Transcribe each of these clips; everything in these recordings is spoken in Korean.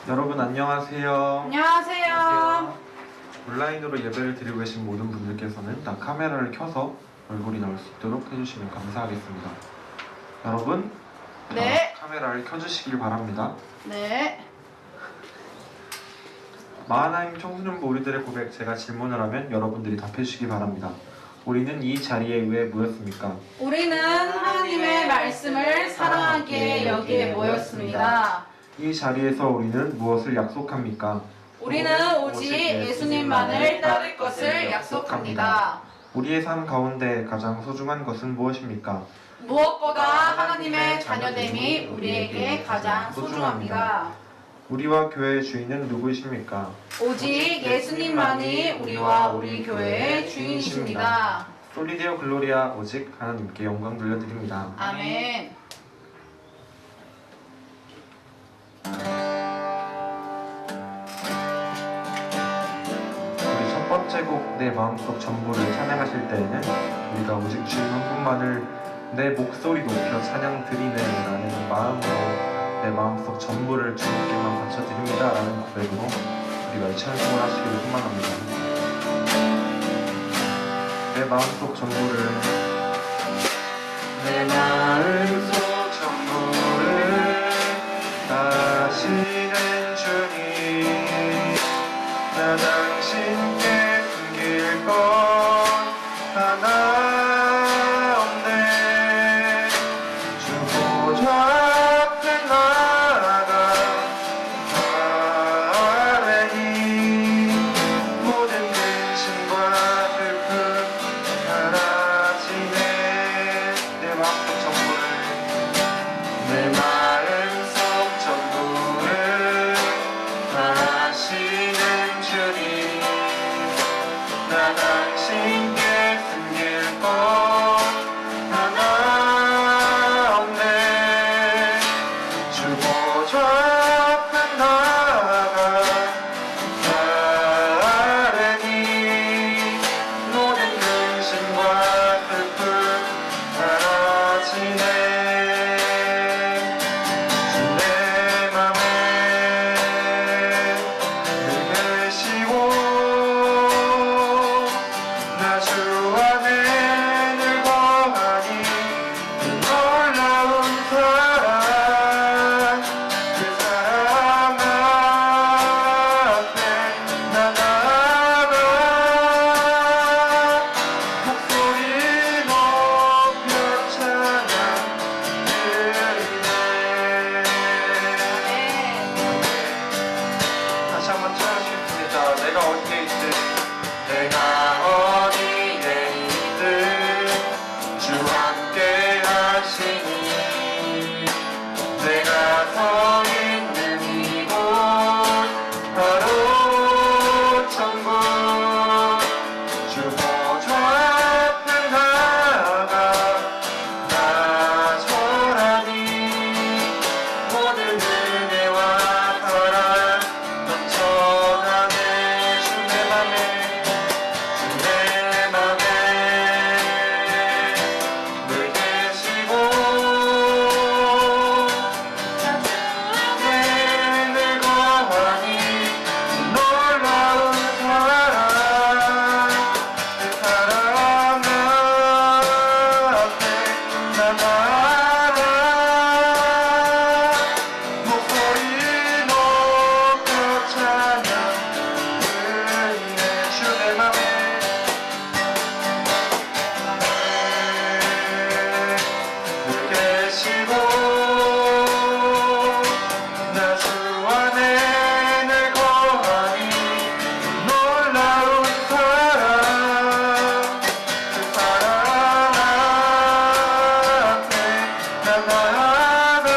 여러분 안녕하세요. 안녕하세요. 온라인으로 예배를 드리고 계신 모든 분들께서는 다 카메라를 켜서 얼굴이 나올 수 있도록 해주시면 감사하겠습니다. 여러분, 네. 카메라를 켜주시길 바랍니다. 네. 마하나임 청소년부 우리들의 고백, 제가 질문을 하면 여러분들이 답해주시기 바랍니다. 우리는 이 자리에 왜 모였습니까? 우리는 하나님의 말씀을 사랑하기에 여기에 모였습니다. 이 자리에서 우리는 무엇을 약속합니까? 우리는 오직 예수님만을 따를 것을 약속합니다. 우리의 삶 가운데 가장 소중한 것은 무엇입니까? 무엇보다 하나님의 자녀됨이 우리에게 가장 소중합니다. 우리와 교회의 주인은 누구이십니까? 오직 예수님만이 우리와 우리 교회의 주인이십니다. 솔리데오 글로리아, 오직 하나님께 영광 돌려드립니다. 아멘. 우리 첫 번째 곡 내 마음속 전부를 찬양하실 때에는 우리가 오직 주님 한 분만을 내 목소리 높여 찬양 드리네 라는 마음으로 내 마음속 전부를 주님께만 바쳐드립니다 라는 고백으로 우리가 이 찬송을 하시기를 소망합니다. 내 마음속 전부를, 내 마음속 전부를 다하시는 주님, 나 당신께 숨길 것 하나 없네. 주 보좌 앞에 나아가 아뢰니 모든 근심과 슬픔 사라지네. 내 마음속 전부를, 내 마음속 전부를 다하시는 주님, 나 당신께 숨길 것 하나 없네. 주 보좌 앞에 나아가 아뢰니 모든 근심과 슬픔 사라지네. 주 내 맘에 늘 계시고 나 주 안에 늘 거하니 그 놀라운 사랑, 그 사랑 앞에 나 나아가 목소리 높여 찬양 드리네. 다시 한번 찬양하시겠습니다. 내가 어디에 있든, 내가 어디에 있든 주 함께 하시니, 내가 서 있는 이곳 바로 천국. 주 보좌 앞에 나아가 나절하니 모든 은혜와 사랑 넘쳐나네. 주 내 맘에, 주 내 맘에 늘 계시고 나 주 안에 늘 거하니 그 놀라운 사랑, 그 사랑 앞에 나 나아가 목소리 높여 찬양 드리네. 주 내 맘에 늘 계시고 나 주 안에 늘 거하니 놀라운 사랑, 그 사랑 앞에 나 나아가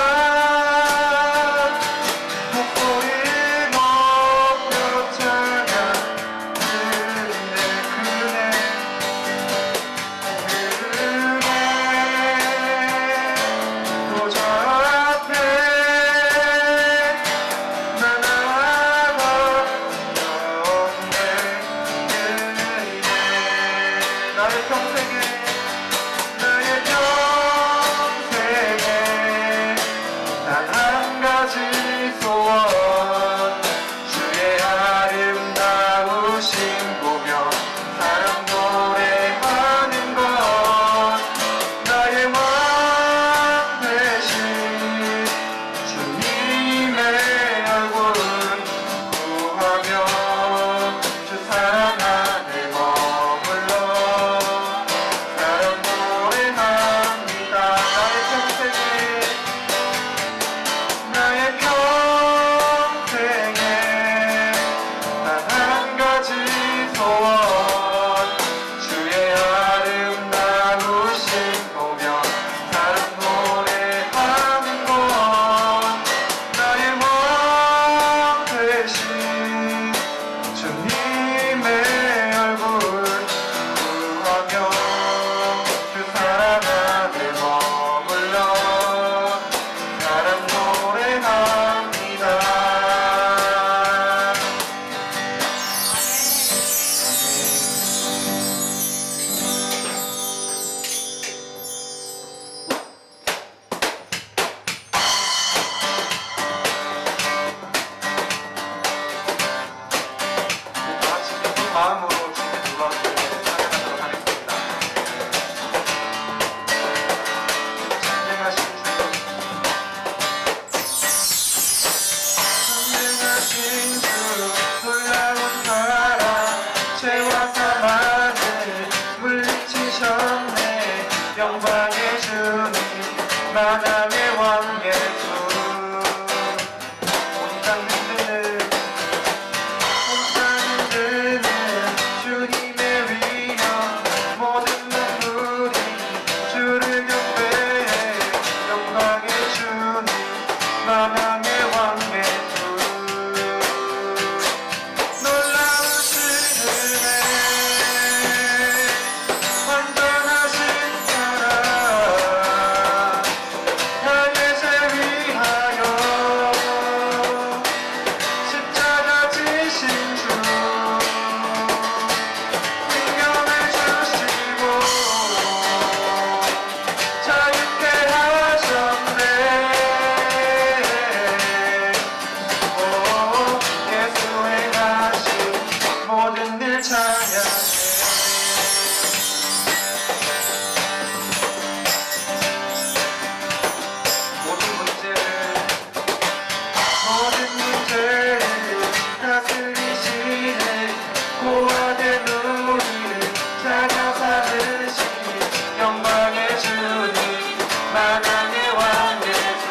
목소리 높여 찬양 드리네. 그네 보좌 앞에 나 나아가 없네. 그네 나의 평생에, 나의 평생에 단 한 가지 소원, 찾으셨네 영광의 주님 만왕의 왕 예수 온 땅 흔드는 주님의 위엄 모든 눈물이 주를 경배해 영광의 주님 만왕의 왕 예수 놀라우신 은혜 완전하신 사랑 나의 죄 위하여 십자가 지신 주 생명을 주시고 자유케 하셨네 오 예수의 가신 모든 일 찬양해 모든 문제를 다스리시네 고아된 우리를 찾아 사으시니 영광의 주님 만왕의 왕 예수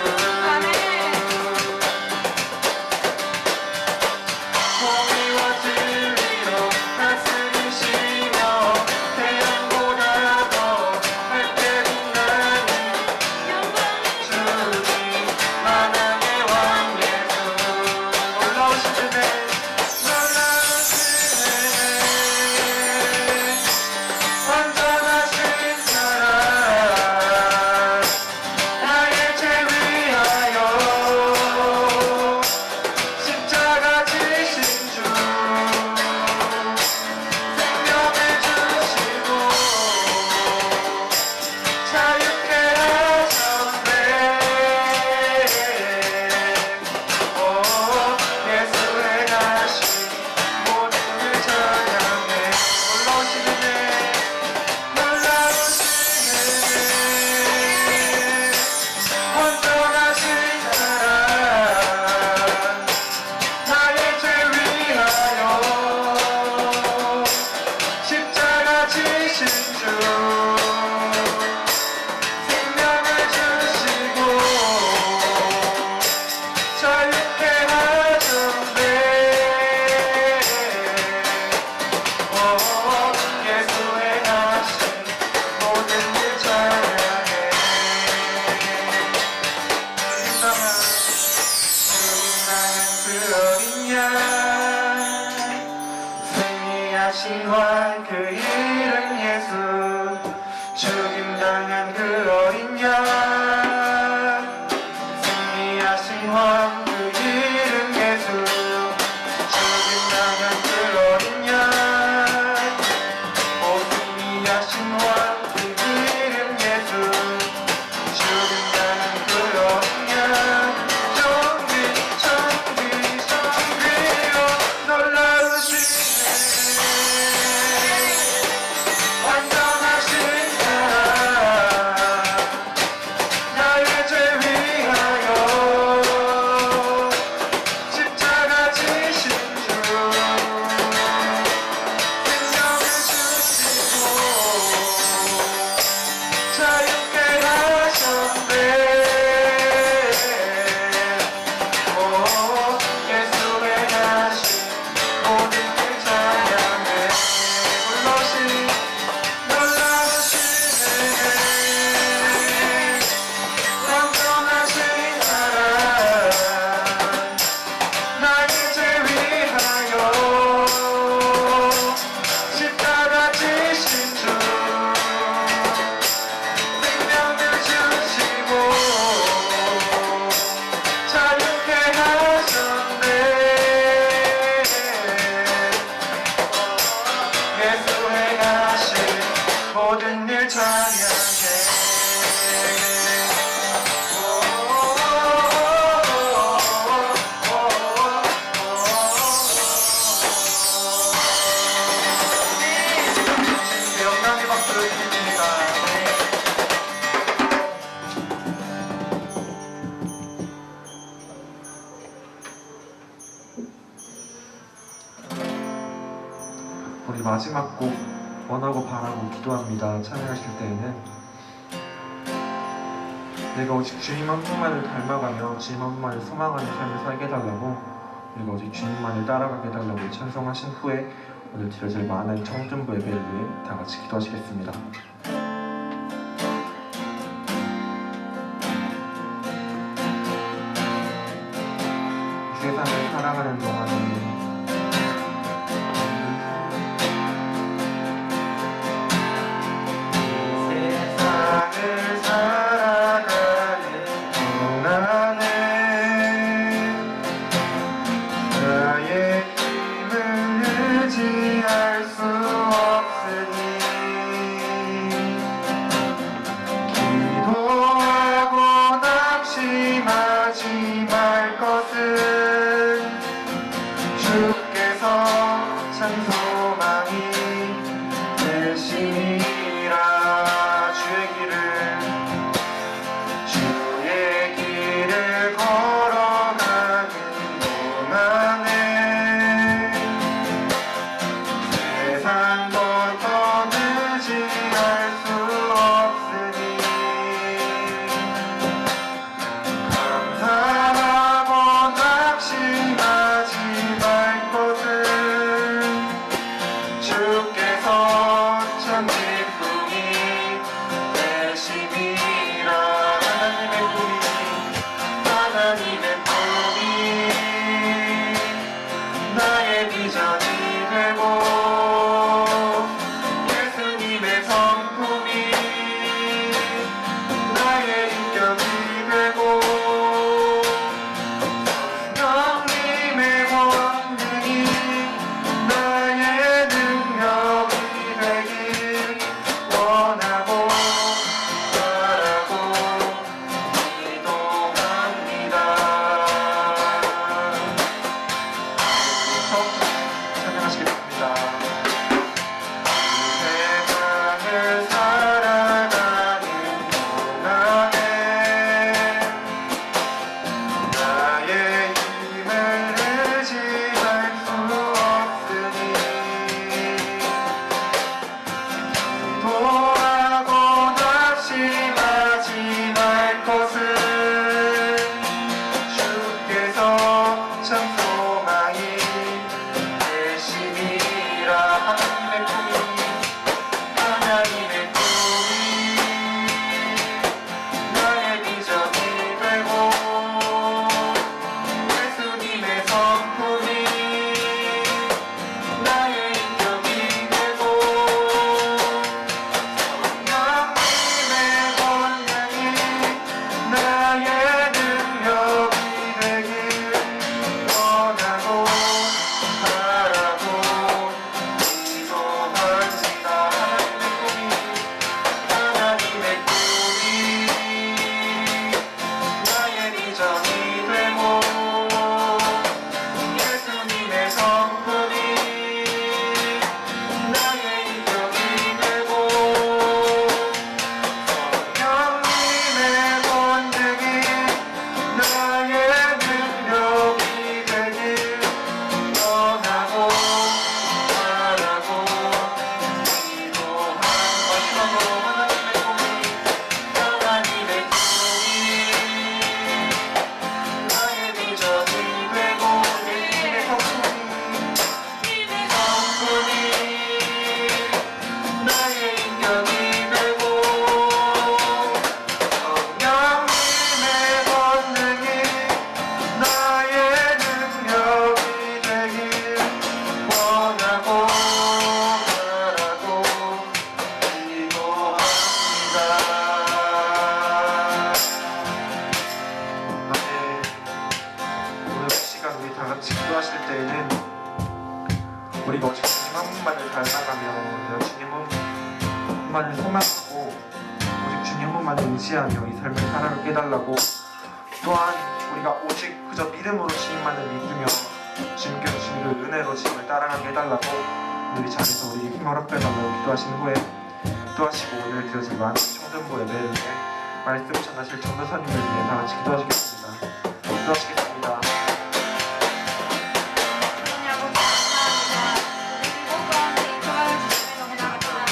공의와 진리로 다스리시며 태양보다 더 밝게 빛나는 주님 만왕의 왕 예수 놀라우신 은혜 완전하신 사랑 나의 죄 위하여 십자가 지신 주 생명을 주시고 자유케 하셨네 오 예수의 가신 모든 일 찬양해 놀라우신 은혜 놀라우신 은혜 완전하신 사랑 나의 죄 위하여 십자가 지신 주 생명을 주시고 자유케 하셨네 오 예수의 가신 모든 일 찬양해 그 어린 양 승리하신 왕 그 이름 예수 죽임당한 그 어린 양 승리하신 왕 그 이름 예수 죽임당한 그 어린 양 오 승리하신 왕 그 이름 예수 죽임당한 그 어린 양 정비로 놀라우신 완전하신 사랑 나의 죄 위하여 십자가 지신 주 생명을 주시고 자유케 하셨네 오 예수의 가신 모든 일 찬양해 놀라우신 은혜 완전하신 사랑 나의 죄 위하여 십자가 지신 주 생명을 주시고 자유케 하셨네 예수의 가신 모든 일 찬양해 주님께 영광의 박수를 드립니다. 우리 마지막 곡 원하고 바라고 기도합니다. 찬양하실 때에는 내가 오직 주님 한 분만을 닮아가며 주님 한 분만을 소망하는 삶을 살게 해달라고, 그리고 오직 주님만을 따라가게 해달라고 찬송하신 후에 오늘 드려질 많은 청중부 예배를 위해 다 같이 기도하시겠습니다. 이 세상을 살아가는 동안에 세상을 살아가는 동안에 나의 힘을 의지할 수 없으니 기도하고 낙심하지 말 것은 주께서 참 소망이 되시니라. 주의 길을 걸어가는 동안에 세상부터 의지할 수 없으니 감사하고 낙심하지 말 것은 주께서 참 기쁨이 되심이라. 하나님의 꿈이 나의 비전이 되고 예수님의 성품이 나의 인격이 되고 성령님의 권능이 나의 능력이 되길 원하고 바라고 기도합니다. 찬양하시겠습니다. 세상을 살아가는 동안에 나의 힘을 의지할 수 없으니 기도하고 낙심하지 말 것은 주께서 참 소망이 되시니라. 하나님의 꿈이 나의 비전이 되고 예수님의 성품이 나의 인격이 되고 성령님의 권능이 나의 능력이 되길 원하고 바라고 기도합니다. 하나님의 꿈이 나의 비전이 되고 예수님의 성품이 나의 인격이 되고 성령님의 권능이 나의 능력이 되길 원하고 바라고 기도합니다. 하나님의 꿈이 나의 비전이 되고 예수님의 성품이 나의 인격이 되고 성령님의 권능이 나의 능력이 되길 원하고 바라고 기도합니다. 오늘 시간 우리 다 같이 기도하실 때에는 우리가 오직 주님 한 분만을 닮아가며 내가 주님 한 분만을 소망하고 오직 주님 한 분만을 의지하며 이 삶을 살아가게 해달라고, 또한 우리가 오직 그저 믿음으로 주님만을 믿으며 주님께서 주님의 은혜로 주님을 따라가게 해달라고 오늘 이 자리에서 우리에게 힘을 허락해달라고 기도하신 후에 기도하시고 오늘 드려질 많은 청전부 예배를 위해 말씀 전하실 전도사님을 위해 다 같이 기도하시겠습니다. 기도하시겠습니다. 하나님 아버지 감사합니다. 우리 즐겁고 좋아요 주시면 너무 감사합니다.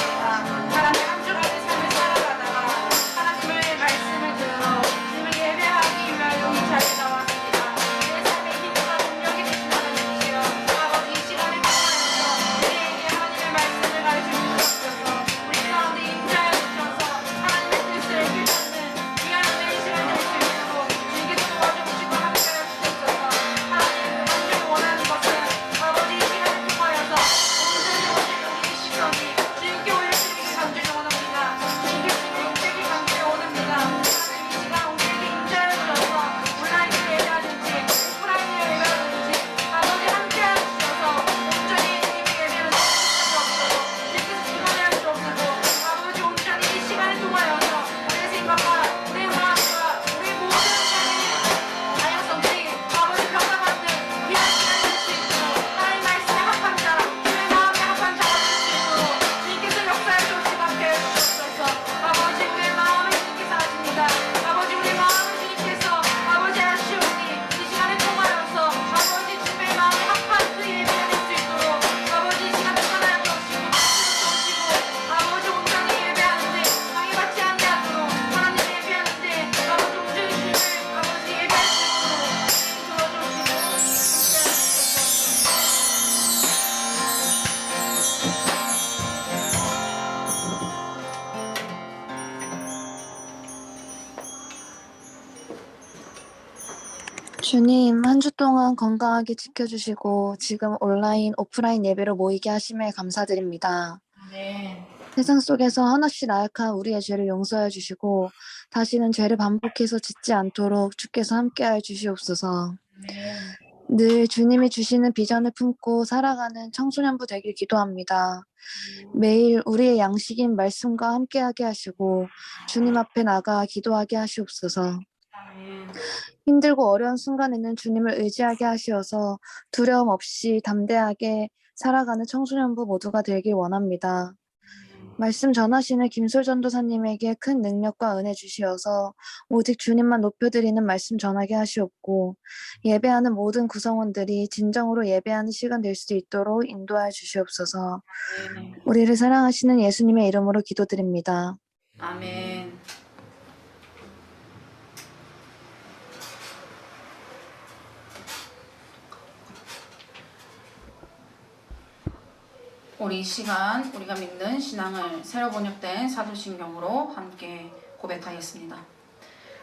주님, 한 주 동안 건강하게 지켜주시고 지금 온라인, 오프라인 예배로 모이게 하심에 감사드립니다. 아멘. 세상 속에서 하나씩 나약한 우리의 죄를 용서해 주시고 다시는 죄를 반복해서 짓지 않도록 주께서 함께하여 주시옵소서. 아멘. 늘 주님이 주시는 비전을 품고 살아가는 청소년부 되길 기도합니다. 매일 우리의 양식인 말씀과 함께하게 하시고 주님 앞에 나가 기도하게 하시옵소서. 아멘. 힘들고 어려운 순간에는 주님을 의지하게 하시어서 두려움 없이 담대하게 살아가는 청소년부 모두가 되길 원합니다. 말씀 전하시는 김솔 전도사님에게 큰 능력과 은혜 주시어서 오직 주님만 높여드리는 말씀 전하게 하시옵고 예배하는 모든 구성원들이 진정으로 예배하는 시간 될 수 있도록 인도하여 주시옵소서. 아멘. 우리를 사랑하시는 예수님의 이름으로 기도드립니다. 아멘. 우리 이 시간 우리가 믿는 신앙을 새로 번역된 사도신경으로 함께 고백하겠습니다.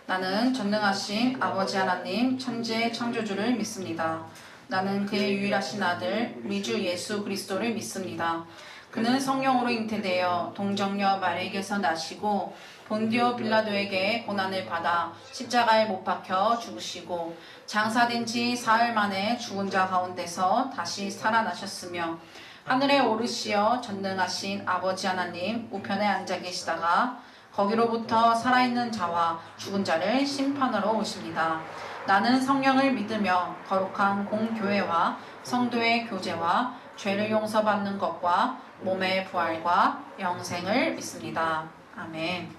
나는 전능하신 아버지 하나님 천지의 창조주를 믿습니다. 나는 그의 유일하신 아들 우리 주 예수 그리스도를 믿습니다. 그는 성령으로 잉태되어 동정녀 마리에게서 나시고 본디오 빌라도에게 고난을 받아 십자가에 못 박혀 죽으시고 장사된 지 사흘 만에 죽은 자 가운데서 다시 살아나셨으며 하늘에 오르시어 전능하신 아버지 하나님 우편에 앉아 계시다가 거기로부터 살아있는 자와 죽은 자를 심판하러 오십니다. 나는 성령을 믿으며 거룩한 공교회와 성도의 교제와 죄를 용서받는 것과 몸의 부활과 영생을 믿습니다. 아멘.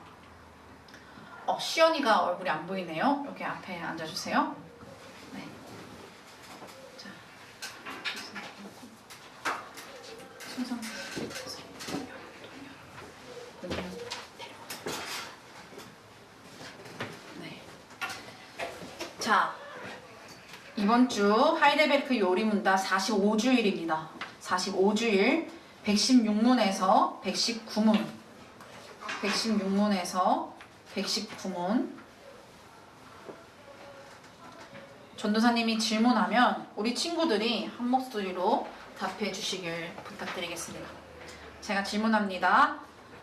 시연이가 얼굴이 안 보이네요. 여기 앞에 앉아주세요. 네. 자. 순서. 네. 자, 이번 주 하이델베르크 요리문답 45주일입니다. 45주일 116문에서 119문 116문에서 119문 전도사님이 질문하면 우리 친구들이 한 목소리로 답해 주시길 부탁드리겠습니다. 제가 질문합니다.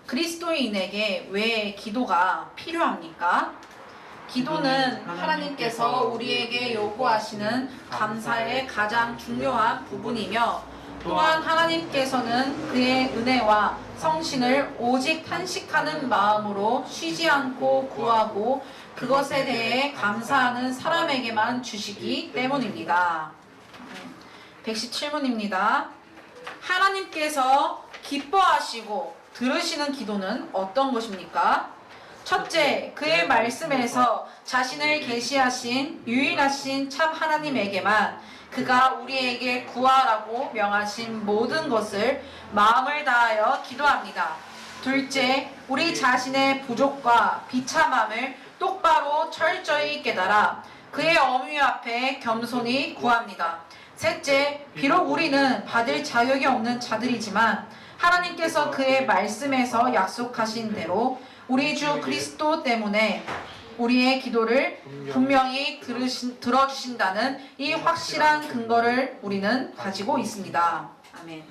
그리스도인에게 왜 기도가 필요합니까? 기도는 하나님께서 우리에게 요구하시는 감사의 가장 중요한 부분이며 또한 하나님께서는 그의 은혜와 성신을 오직 탄식하는 마음으로 쉬지 않고 구하고 그것에 대해 감사하는 사람에게만 주시기 때문입니다. 117문입니다. 하나님께서 기뻐하시고 들으시는 기도는 어떤 것입니까? 첫째, 그의 말씀에서 자신을 계시하신 유일하신 참 하나님에게만 그가 우리에게 구하라고 명하신 모든 것을 마음을 다하여 기도합니다. 둘째, 우리 자신의 부족과 비참함을 똑바로 철저히 깨달아 그의 어미 앞에 겸손히 구합니다. 셋째, 비록 우리는 받을 자격이 없는 자들이지만 하나님께서 그의 말씀에서 약속하신 대로 우리 주 그리스도 때문에 우리의 기도를 분명히 들어주신다는 이 확실한 근거를 우리는 가지고 있습니다. 아멘.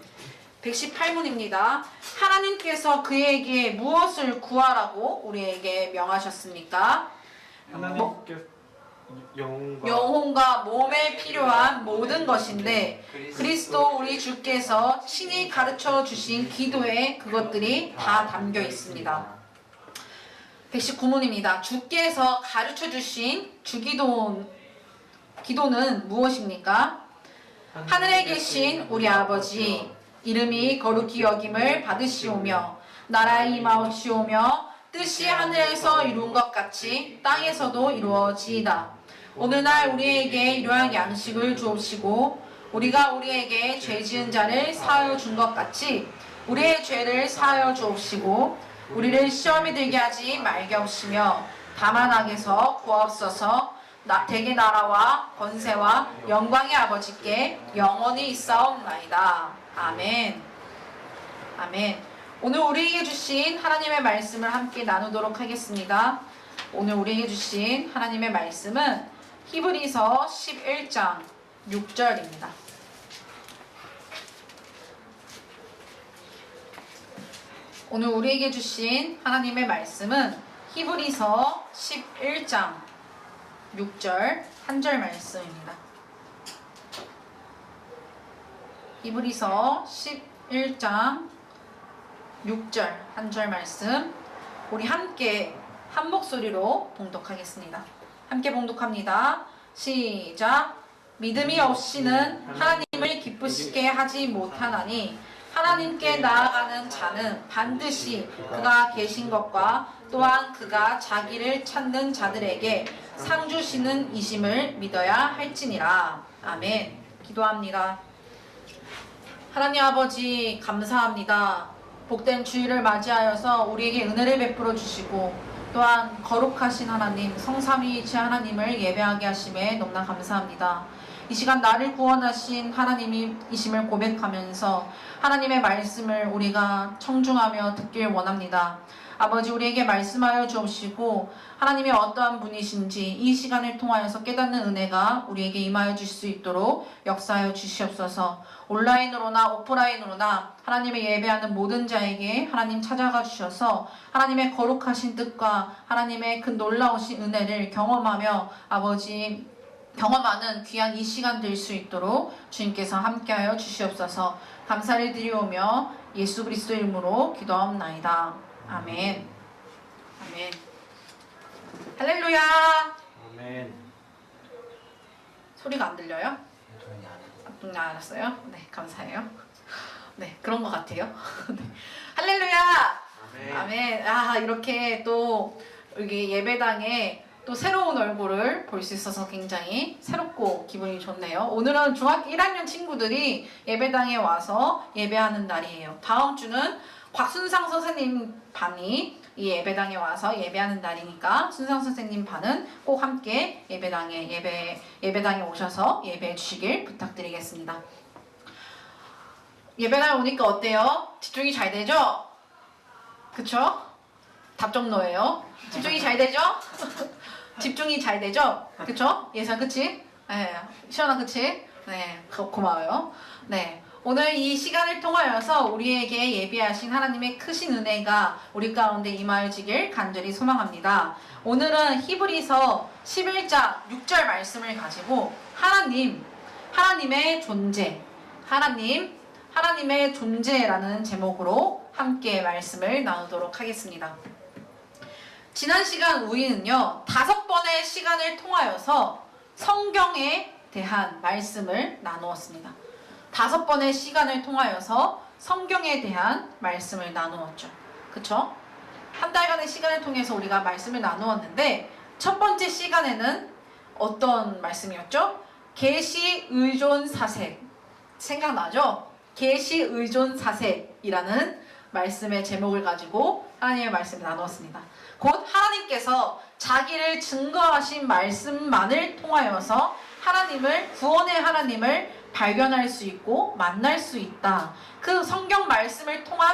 118문입니다. 하나님께서 그에게 무엇을 구하라고 우리에게 명하셨습니까? 하나님께서 영혼과 몸에 필요한 모든 것인데 그리스도 우리 주께서 친히 가르쳐 주신 기도에 그것들이 다 담겨 있습니다. 119문입니다. 주께서 가르쳐 주신 기도는 무엇입니까? 하늘에 계신 우리 아버지 이름이 거룩히 여김을 받으시오며 나라의 임하옵시오며 뜻이 하늘에서 이룬 것 같이 땅에서도 이루어지이다. 오늘날 우리에게 이러한 양식을 주옵시고 우리가 우리에게 죄 지은 자를 사하여 준 것 같이 우리의 죄를 사하여 주옵시고 우리를 시험에 들게 하지 말게 하시며 다만 악에서 구하옵소서. 대개 나라와 권세와 영광의 아버지께 영원히 있사옵나이다. 아멘. 아멘. 오늘 우리에게 주신 하나님의 말씀을 함께 나누도록 하겠습니다. 오늘 우리에게 주신 하나님의 말씀은 히브리서 11장 6절입니다. 오늘 우리에게 주신 하나님의 말씀은 히브리서 11장 6절 한 절 말씀입니다. 히브리서 11장 6절 한 절 말씀 우리 함께 한 목소리로 봉독하겠습니다. 함께 봉독합니다. 시작. 믿음이 없이는 하나님을 기쁘시게 하지 못하나니 하나님께 나아가는 자는 반드시 그가 계신 것과 또한 그가 자기를 찾는 자들에게 상 주시는 이심을 믿어야 할지니라. 아멘. 기도합니다. 하나님 아버지 감사합니다. 복된 주일을 맞이하여서 우리에게 은혜를 베풀어 주시고 또한 거룩하신 하나님 성삼위일체 하나님을 예배하게 하심에 너무나 감사합니다. 이 시간 나를 구원하신 하나님이심을 고백하면서 하나님의 말씀을 우리가 청중하며 듣길 원합니다. 아버지 우리에게 말씀하여 주옵시고 하나님이 어떠한 분이신지 이 시간을 통하여서 깨닫는 은혜가 우리에게 임하여 주실 수 있도록 역사하여 주시옵소서. 온라인으로나 오프라인으로나 하나님의 예배하는 모든 자에게 하나님 찾아가 주셔서 하나님의 거룩하신 뜻과 하나님의 그 놀라우신 은혜를 경험하며 아버지 경험하는 귀한 이 시간 될 수 있도록 주님께서 함께하여 주시옵소서. 감사를 드리오며 예수 그리스도 이름으로 기도하옵나이다. 아멘. 아멘. 할렐루야. 아멘. 소리가 안 들려요? 알았어요? 네, 감사해요. 네, 그런 것 같아요. 네. 할렐루야. 아멘. 아멘. 아, 이렇게 또 여기 예배당에 또 새로운 얼굴을 볼 수 있어서 굉장히 새롭고 기분이 좋네요. 오늘은 중학교 1학년 친구들이 예배당에 와서 예배하는 날이에요. 다음 주는 곽순상 선생님 반이 이 예배당에 와서 예배하는 날이니까 순상 선생님 반은 꼭 함께 예배당에 오셔서 예배해 주시길 부탁드리겠습니다. 예배당에 오니까 어때요? 집중이 잘 되죠? 그쵸? 답정너예요. 집중이 잘 되죠? 집중이 잘 되죠? 그쵸? 예상 그치? 네, 시원한 그치? 네, 고마워요. 네. 오늘 이 시간을 통하여서 우리에게 예비하신 하나님의 크신 은혜가 우리 가운데 임하여지길 간절히 소망합니다. 오늘은 히브리서 11장 6절 말씀을 가지고 하나님의 존재, 하나님의 존재라는 제목으로 함께 말씀을 나누도록 하겠습니다. 지난 시간 우리는요 5번의 시간을 통하여서 성경에 대한 말씀을 나누었습니다. 5번의 시간을 통하여서 성경에 대한 말씀을 나누었죠. 그쵸? 한 달간의 시간을 통해서 우리가 말씀을 나누었는데 첫 번째 시간에는 어떤 말씀이었죠? 계시 의존 사색. 생각나죠? 계시 의존 사색이라는 말씀의 제목을 가지고 하나님의 말씀을 나누었습니다. 곧 하나님께서 자기를 증거하신 말씀만을 통하여서 구원의 하나님을 발견할 수 있고 만날 수 있다. 그 성경 말씀을 통하여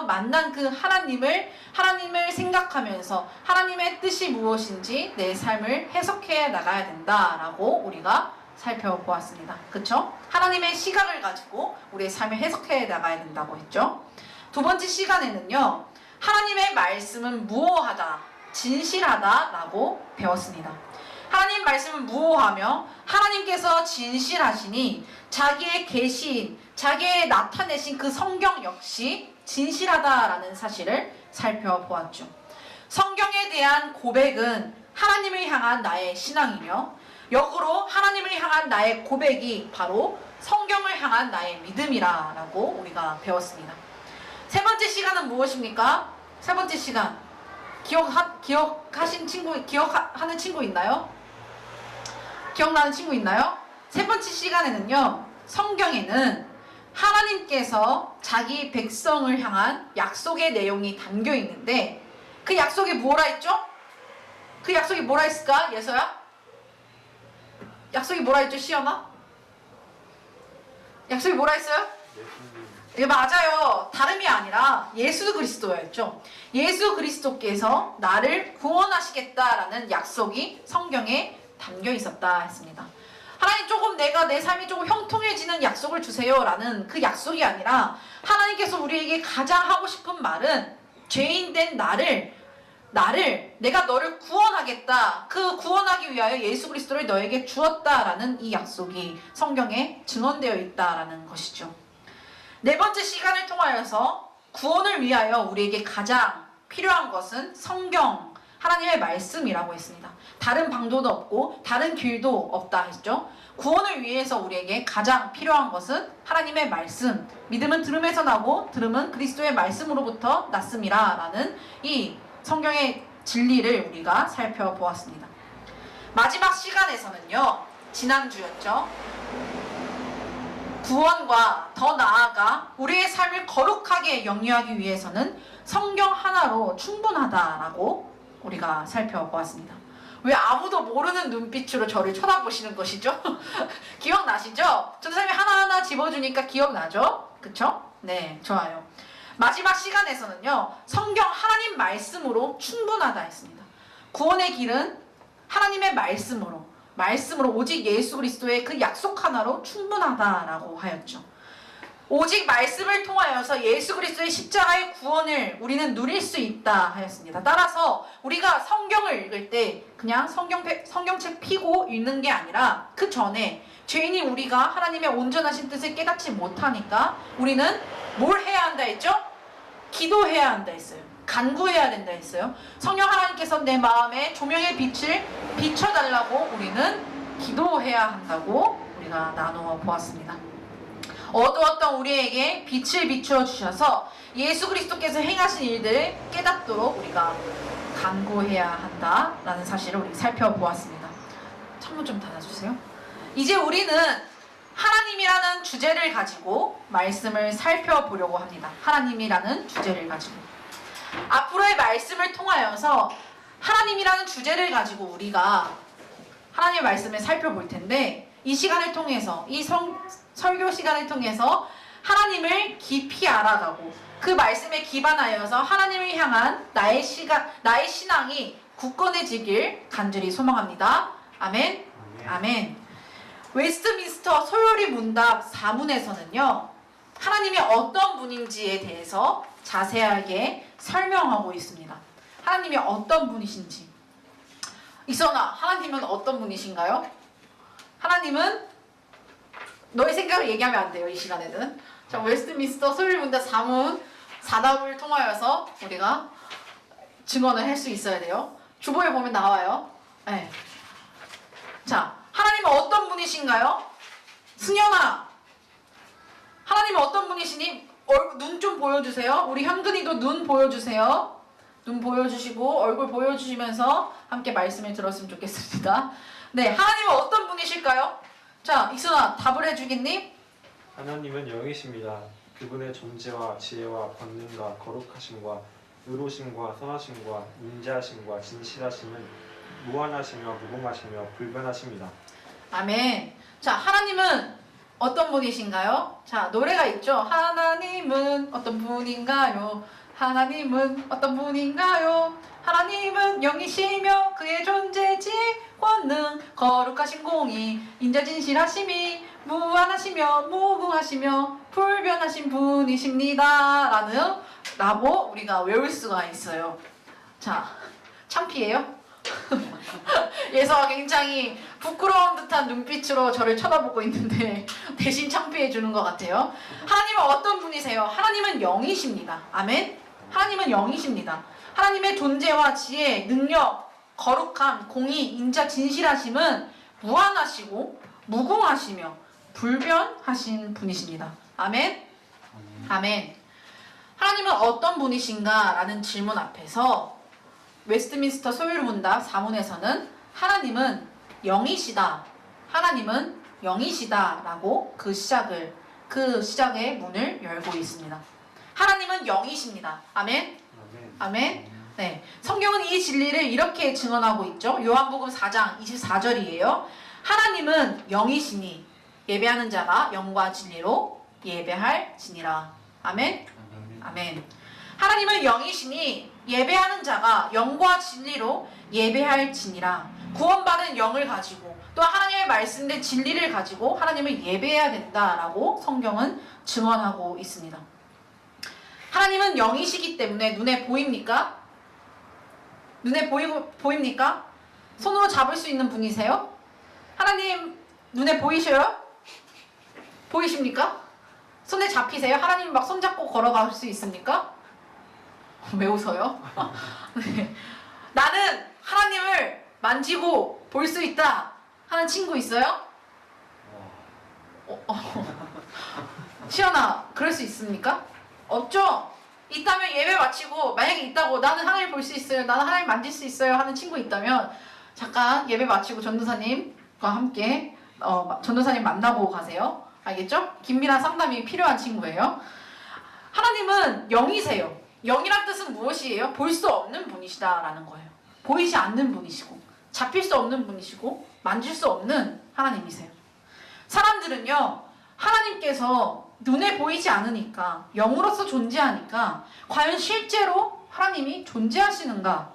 만난 그 하나님을 생각하면서 하나님의 뜻이 무엇인지 내 삶을 해석해 나가야 된다라고 우리가 살펴보았습니다. 그쵸? 하나님의 시각을 가지고 우리의 삶을 해석해 나가야 된다고 했죠. 두 번째 시간에는요. 하나님의 말씀은 무오하다, 진실하다라고 배웠습니다. 하나님 말씀은 무오하며 하나님께서 진실하시니 자기의 계시인, 자기의 나타내신 그 성경 역시 진실하다라는 사실을 살펴보았죠. 성경에 대한 고백은 하나님을 향한 나의 신앙이며 역으로 하나님을 향한 나의 고백이 바로 성경을 향한 나의 믿음이라고 우리가 배웠습니다. 세 번째 시간은 무엇입니까? 세 번째 시간 기억하는 친구 있나요? 기억나는 친구 있나요? 세 번째 시간에는요, 성경에는 하나님께서 자기 백성을 향한 약속의 내용이 담겨 있는데 그 약속이 뭐라 했죠? 그 약속이 뭐라 했을까? 예서야? 약속이 뭐라 했죠? 시연아? 약속이 뭐라 했어요? 이게 맞아요. 다름이 아니라 예수 그리스도였죠. 예수 그리스도께서 나를 구원하시겠다라는 약속이 성경에 담겨 있었다 했습니다. 하나님 조금 내 삶이 조금 형통해지는 약속을 주세요라는 그 약속이 아니라 하나님께서 우리에게 가장 하고 싶은 말은 죄인된 나를 내가 너를 구원하겠다. 그 구원하기 위하여 예수 그리스도를 너에게 주었다라는 이 약속이 성경에 증언되어 있다라는 것이죠. 네 번째 시간을 통하여서 구원을 위하여 우리에게 가장 필요한 것은 성경, 하나님의 말씀이라고 했습니다. 다른 방도도 없고 다른 길도 없다 했죠. 구원을 위해서 우리에게 가장 필요한 것은 하나님의 말씀. 믿음은 들음에서 나고 들음은 그리스도의 말씀으로부터 났음이라 라는 이 성경의 진리를 우리가 살펴보았습니다. 마지막 시간에서는요, 지난주였죠. 구원과 더 나아가 우리의 삶을 거룩하게 영위하기 위해서는 성경 하나로 충분하다라고 우리가 살펴보았습니다. 왜 아무도 모르는 눈빛으로 저를 쳐다보시는 것이죠? 기억나시죠? 전도사님이 하나하나 집어주니까 기억나죠? 그쵸? 네, 좋아요. 마지막 시간에서는요, 성경 하나님 말씀으로 충분하다 했습니다. 구원의 길은 하나님의 말씀으로 오직 예수 그리스도의 그 약속 하나로 충분하다라고 하였죠. 오직 말씀을 통하여서 예수 그리스도의 십자가의 구원을 우리는 누릴 수 있다 하였습니다. 따라서 우리가 성경을 읽을 때 그냥 성경책 펴고 읽는 게 아니라 그 전에 죄인인 우리가 하나님의 온전하신 뜻을 깨닫지 못하니까 우리는 뭘 해야 한다 했죠? 기도해야 한다 했어요. 간구해야 된다 했어요. 성령 하나님께서 내 마음에 조명의 빛을 비춰달라고 우리는 기도해야 한다고 우리가 나누어 보았습니다. 어두웠던 우리에게 빛을 비추어 주셔서 예수 그리스도께서 행하신 일들을 깨닫도록 우리가 간구해야 한다라는 사실을 우리 살펴보았습니다. 창문 좀 닫아주세요. 이제 우리는 하나님이라는 주제를 가지고 말씀을 살펴보려고 합니다. 하나님이라는 주제를 가지고 앞으로의 말씀을 통하여서 하나님이라는 주제를 가지고 우리가 하나님의 말씀을 살펴볼 텐데, 이 시간을 통해서 이 설교 시간을 통해서 하나님을 깊이 알아가고 그 말씀에 기반하여서 하나님을 향한 나의 신앙이 굳건해지길 간절히 소망합니다. 아멘. 아멘. 웨스트민스터 소요리 문답 4문에서는요, 하나님이 어떤 분인지에 대해서 자세하게 설명하고 있습니다. 하나님이 어떤 분이신지. 이선아, 하나님은 어떤 분이신가요? 하나님은 너의 생각을 얘기하면 안 돼요, 이 시간에는. 자, 웨스트민스터 소요리 문답 4문 4답을 통하여서 우리가 증언을 할 수 있어야 돼요. 주보에 보면 나와요. 네. 자, 하나님은 어떤 분이신가요? 승현아, 하나님은 어떤 분이시니? 눈 좀 보여주세요. 우리 현근이도 눈 보여주세요. 눈 보여주시고 얼굴 보여주시면서 함께 말씀을 들었으면 좋겠습니다. 네, 하나님은 어떤 분이실까요? 자, 익순아, 답을 해주겠니? 하나님은 영이십니다. 그분의 존재와 지혜와 권능과 거룩하심과 의로심과 선하심과 인자하심과 진실하심은 무한하시며 무궁하시며 불변하십니다. 아멘. 자, 하나님은 어떤 분이신가요? 자, 노래가 있죠. 하나님은 어떤 분인가요? 하나님은 어떤 분인가요? 하나님은 영이시며 그의 존재지 권능 거룩하신 공의 인자 진실하심이 무한하시며 무궁하시며 불변하신 분이십니다 라고 우리가 외울 수가 있어요. 자, 창피해요? 예서가 굉장히 부끄러운 듯한 눈빛으로 저를 쳐다보고 있는데 대신 창피해 주는 것 같아요. 하나님은 어떤 분이세요? 하나님은 영이십니다. 아멘. 하나님은 영이십니다. 하나님의 존재와 지혜, 능력, 거룩함, 공의, 인자, 진실하심은 무한하시고 무궁하시며 불변하신 분이십니다. 아멘. 아멘. 하나님은 어떤 분이신가? 라는 질문 앞에서 웨스트민스터 소율문답 4문에서는 하나님은 영이시다. 하나님은 영이시다 라고 그 시작의 문을 열고 있습니다. 하나님은 영이십니다. 아멘. 아멘. 네. 성경은 이 진리를 이렇게 증언하고 있죠. 요한복음 4장 24절이에요. 하나님은 영이시니 예배하는 자가 영과 진리로 예배할지니라. 아멘? 아멘. 하나님은 영이시니 예배하는 자가 영과 진리로 예배할지니라. 구원받은 영을 가지고 또 하나님의 말씀된 진리를 가지고 하나님을 예배해야 된다라고 성경은 증언하고 있습니다. 하나님은 영이시기 때문에 눈에 보입니까? 눈에 보입니까? 손으로 잡을 수 있는 분이세요? 하나님 눈에 보이셔요? 보이십니까? 손에 잡히세요? 하나님 막 손잡고 걸어갈 수 있습니까? 왜 웃어요? 네. 나는 하나님을 만지고 볼 수 있다 하는 친구 있어요? 시연아, 그럴 수 있습니까? 없죠? 있다면 예배 마치고, 만약에 있다고 나는 하나님 볼 수 있어요, 나는 하나님 만질 수 있어요 하는 친구 있다면 잠깐 예배 마치고 전도사님과 함께 전도사님 만나고 가세요. 알겠죠? 긴밀한 상담이 필요한 친구예요. 하나님은 영이세요. 영이란 뜻은 무엇이에요? 볼 수 없는 분이시다라는 거예요. 보이지 않는 분이시고 잡힐 수 없는 분이시고 만질 수 없는 하나님이세요. 사람들은요, 하나님께서 눈에 보이지 않으니까, 영으로서 존재하니까 과연 실제로 하나님이 존재하시는가?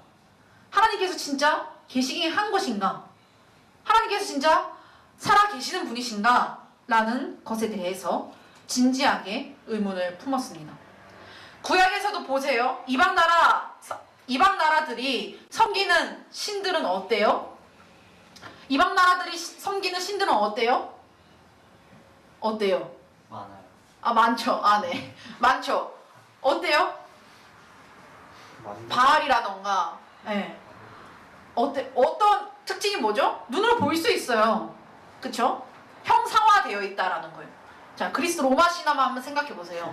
하나님께서 진짜 계시긴 한 것인가? 하나님께서 진짜 살아 계시는 분이신가? 라는 것에 대해서 진지하게 의문을 품었습니다. 구약에서도 보세요. 이방 나라들이 섬기는 신들은 어때요? 이방 나라들이 섬기는 신들은 어때요? 어때요? 많아요. 아, 많죠. 아, 네. 많죠. 어때요? 바알이라던가. 네. 어떤 특징이 뭐죠? 눈으로 볼 수 있어요. 그쵸? 형상화되어 있다라는 거예요. 자, 그리스 로마 신화만 한번 생각해 보세요.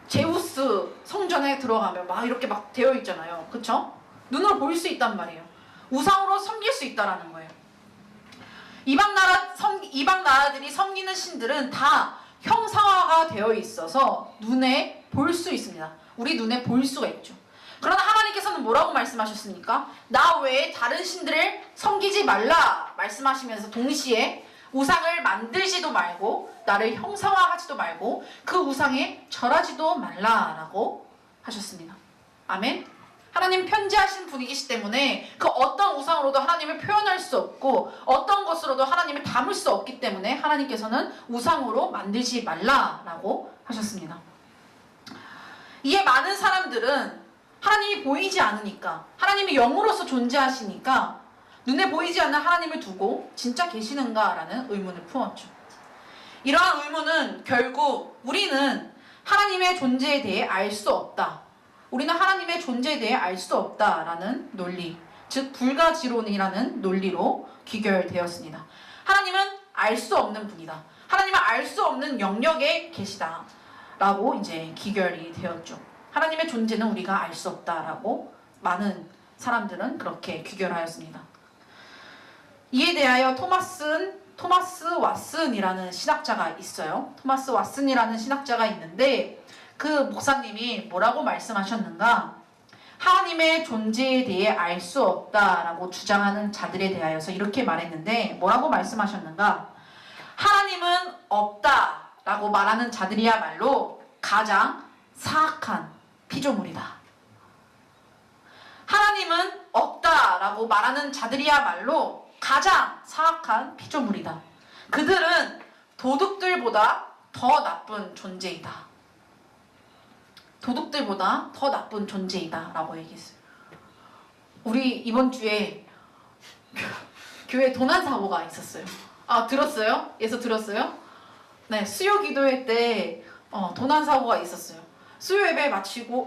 제우스 성전에 들어가면 막 이렇게 막 되어 있잖아요. 그쵸? 눈으로 볼 수 있단 말이에요. 우상으로 섬길 수 있다라는 거예요. 이방 나라들이 섬기는 신들은 다 형상화가 되어 있어서 눈에 볼 수 있습니다. 우리 눈에 볼 수가 있죠. 그러나 하나님께서는 뭐라고 말씀하셨습니까? 나 외에 다른 신들을 섬기지 말라 말씀하시면서 동시에 우상을 만들지도 말고 나를 형상화하지도 말고 그 우상에 절하지도 말라라고 하셨습니다. 아멘. 하나님 편지하신 분이시기 때문에 그 어떤 우상으로도 하나님을 표현할 수 없고 어떤 것으로도 하나님을 담을 수 없기 때문에 하나님께서는 우상으로 만들지 말라라고 하셨습니다. 이에 많은 사람들은 하나님이 보이지 않으니까, 하나님이 영으로서 존재하시니까 눈에 보이지 않는 하나님을 두고 진짜 계시는가라는 의문을 품었죠. 이러한 의문은 결국 우리는 하나님의 존재에 대해 알 수 없다, 우리는 하나님의 존재에 대해 알 수 없다라는 논리, 즉 불가지론이라는 논리로 귀결되었습니다. 하나님은 알 수 없는 분이다, 하나님은 알 수 없는 영역에 계시다 라고 이제 귀결이 되었죠. 하나님의 존재는 우리가 알 수 없다라고 많은 사람들은 그렇게 귀결하였습니다. 이에 대하여 토마스 왓슨이라는 신학자가 있어요. 토마스 왓슨이라는 신학자가 있는데 그 목사님이 뭐라고 말씀하셨는가? 하나님의 존재에 대해 알 수 없다라고 주장하는 자들에 대하여서 이렇게 말했는데 뭐라고 말씀하셨는가? 하나님은 없다라고 말하는 자들이야말로 가장 사악한 피조물이다. 하나님은 없다라고 말하는 자들이야말로 가장 사악한 피조물이다. 그들은 도둑들보다 더 나쁜 존재이다. 도둑들보다 더 나쁜 존재이다 라고 얘기했어요. 우리 이번 주에 교회 도난사고가 있었어요. 아, 들었어요? 예서 들었어요? 네, 수요 기도회 때 도난사고가 있었어요. 수요 예배 마치고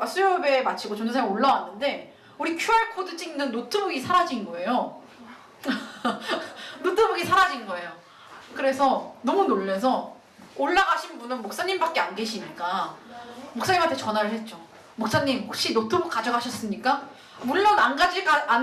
전도사님 올라왔는데 우리 QR코드 찍는 노트북이 사라진 거예요. 노트북이 사라진 거예요. 그래서 너무 놀라서 올라가신 분은 목사님밖에 안 계시니까 목사님한테 전화를 했죠. 목사님, 혹시 노트북 가져가셨습니까? 물론 안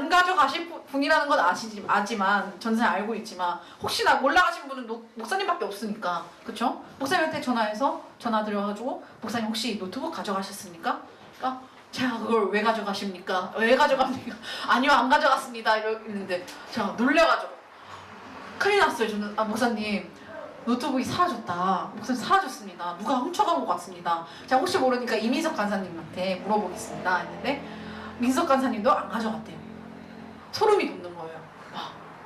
가져가실 분이라는 건 아지만 전사님 알고 있지만 혹시나 올라가신 분은 목사님밖에 없으니까, 그쵸? 목사님한테 전화 드려가지고 목사님 혹시 노트북 가져가셨습니까? 그러니까 제가 그걸 왜 가져가십니까? 왜 가져갑니까? 아니요, 안 가져갔습니다. 이랬는데 제가 놀래가지고 큰일 났어요. 저는 목사님 노트북이 사라졌다. 목소리 사라졌습니다. 누가 훔쳐간 것 같습니다. 제가 혹시 모르니까 이민석 간사님한테 물어보겠습니다. 했는데 민석 간사님도 안 가져갔대요. 소름이 돋는 거예요.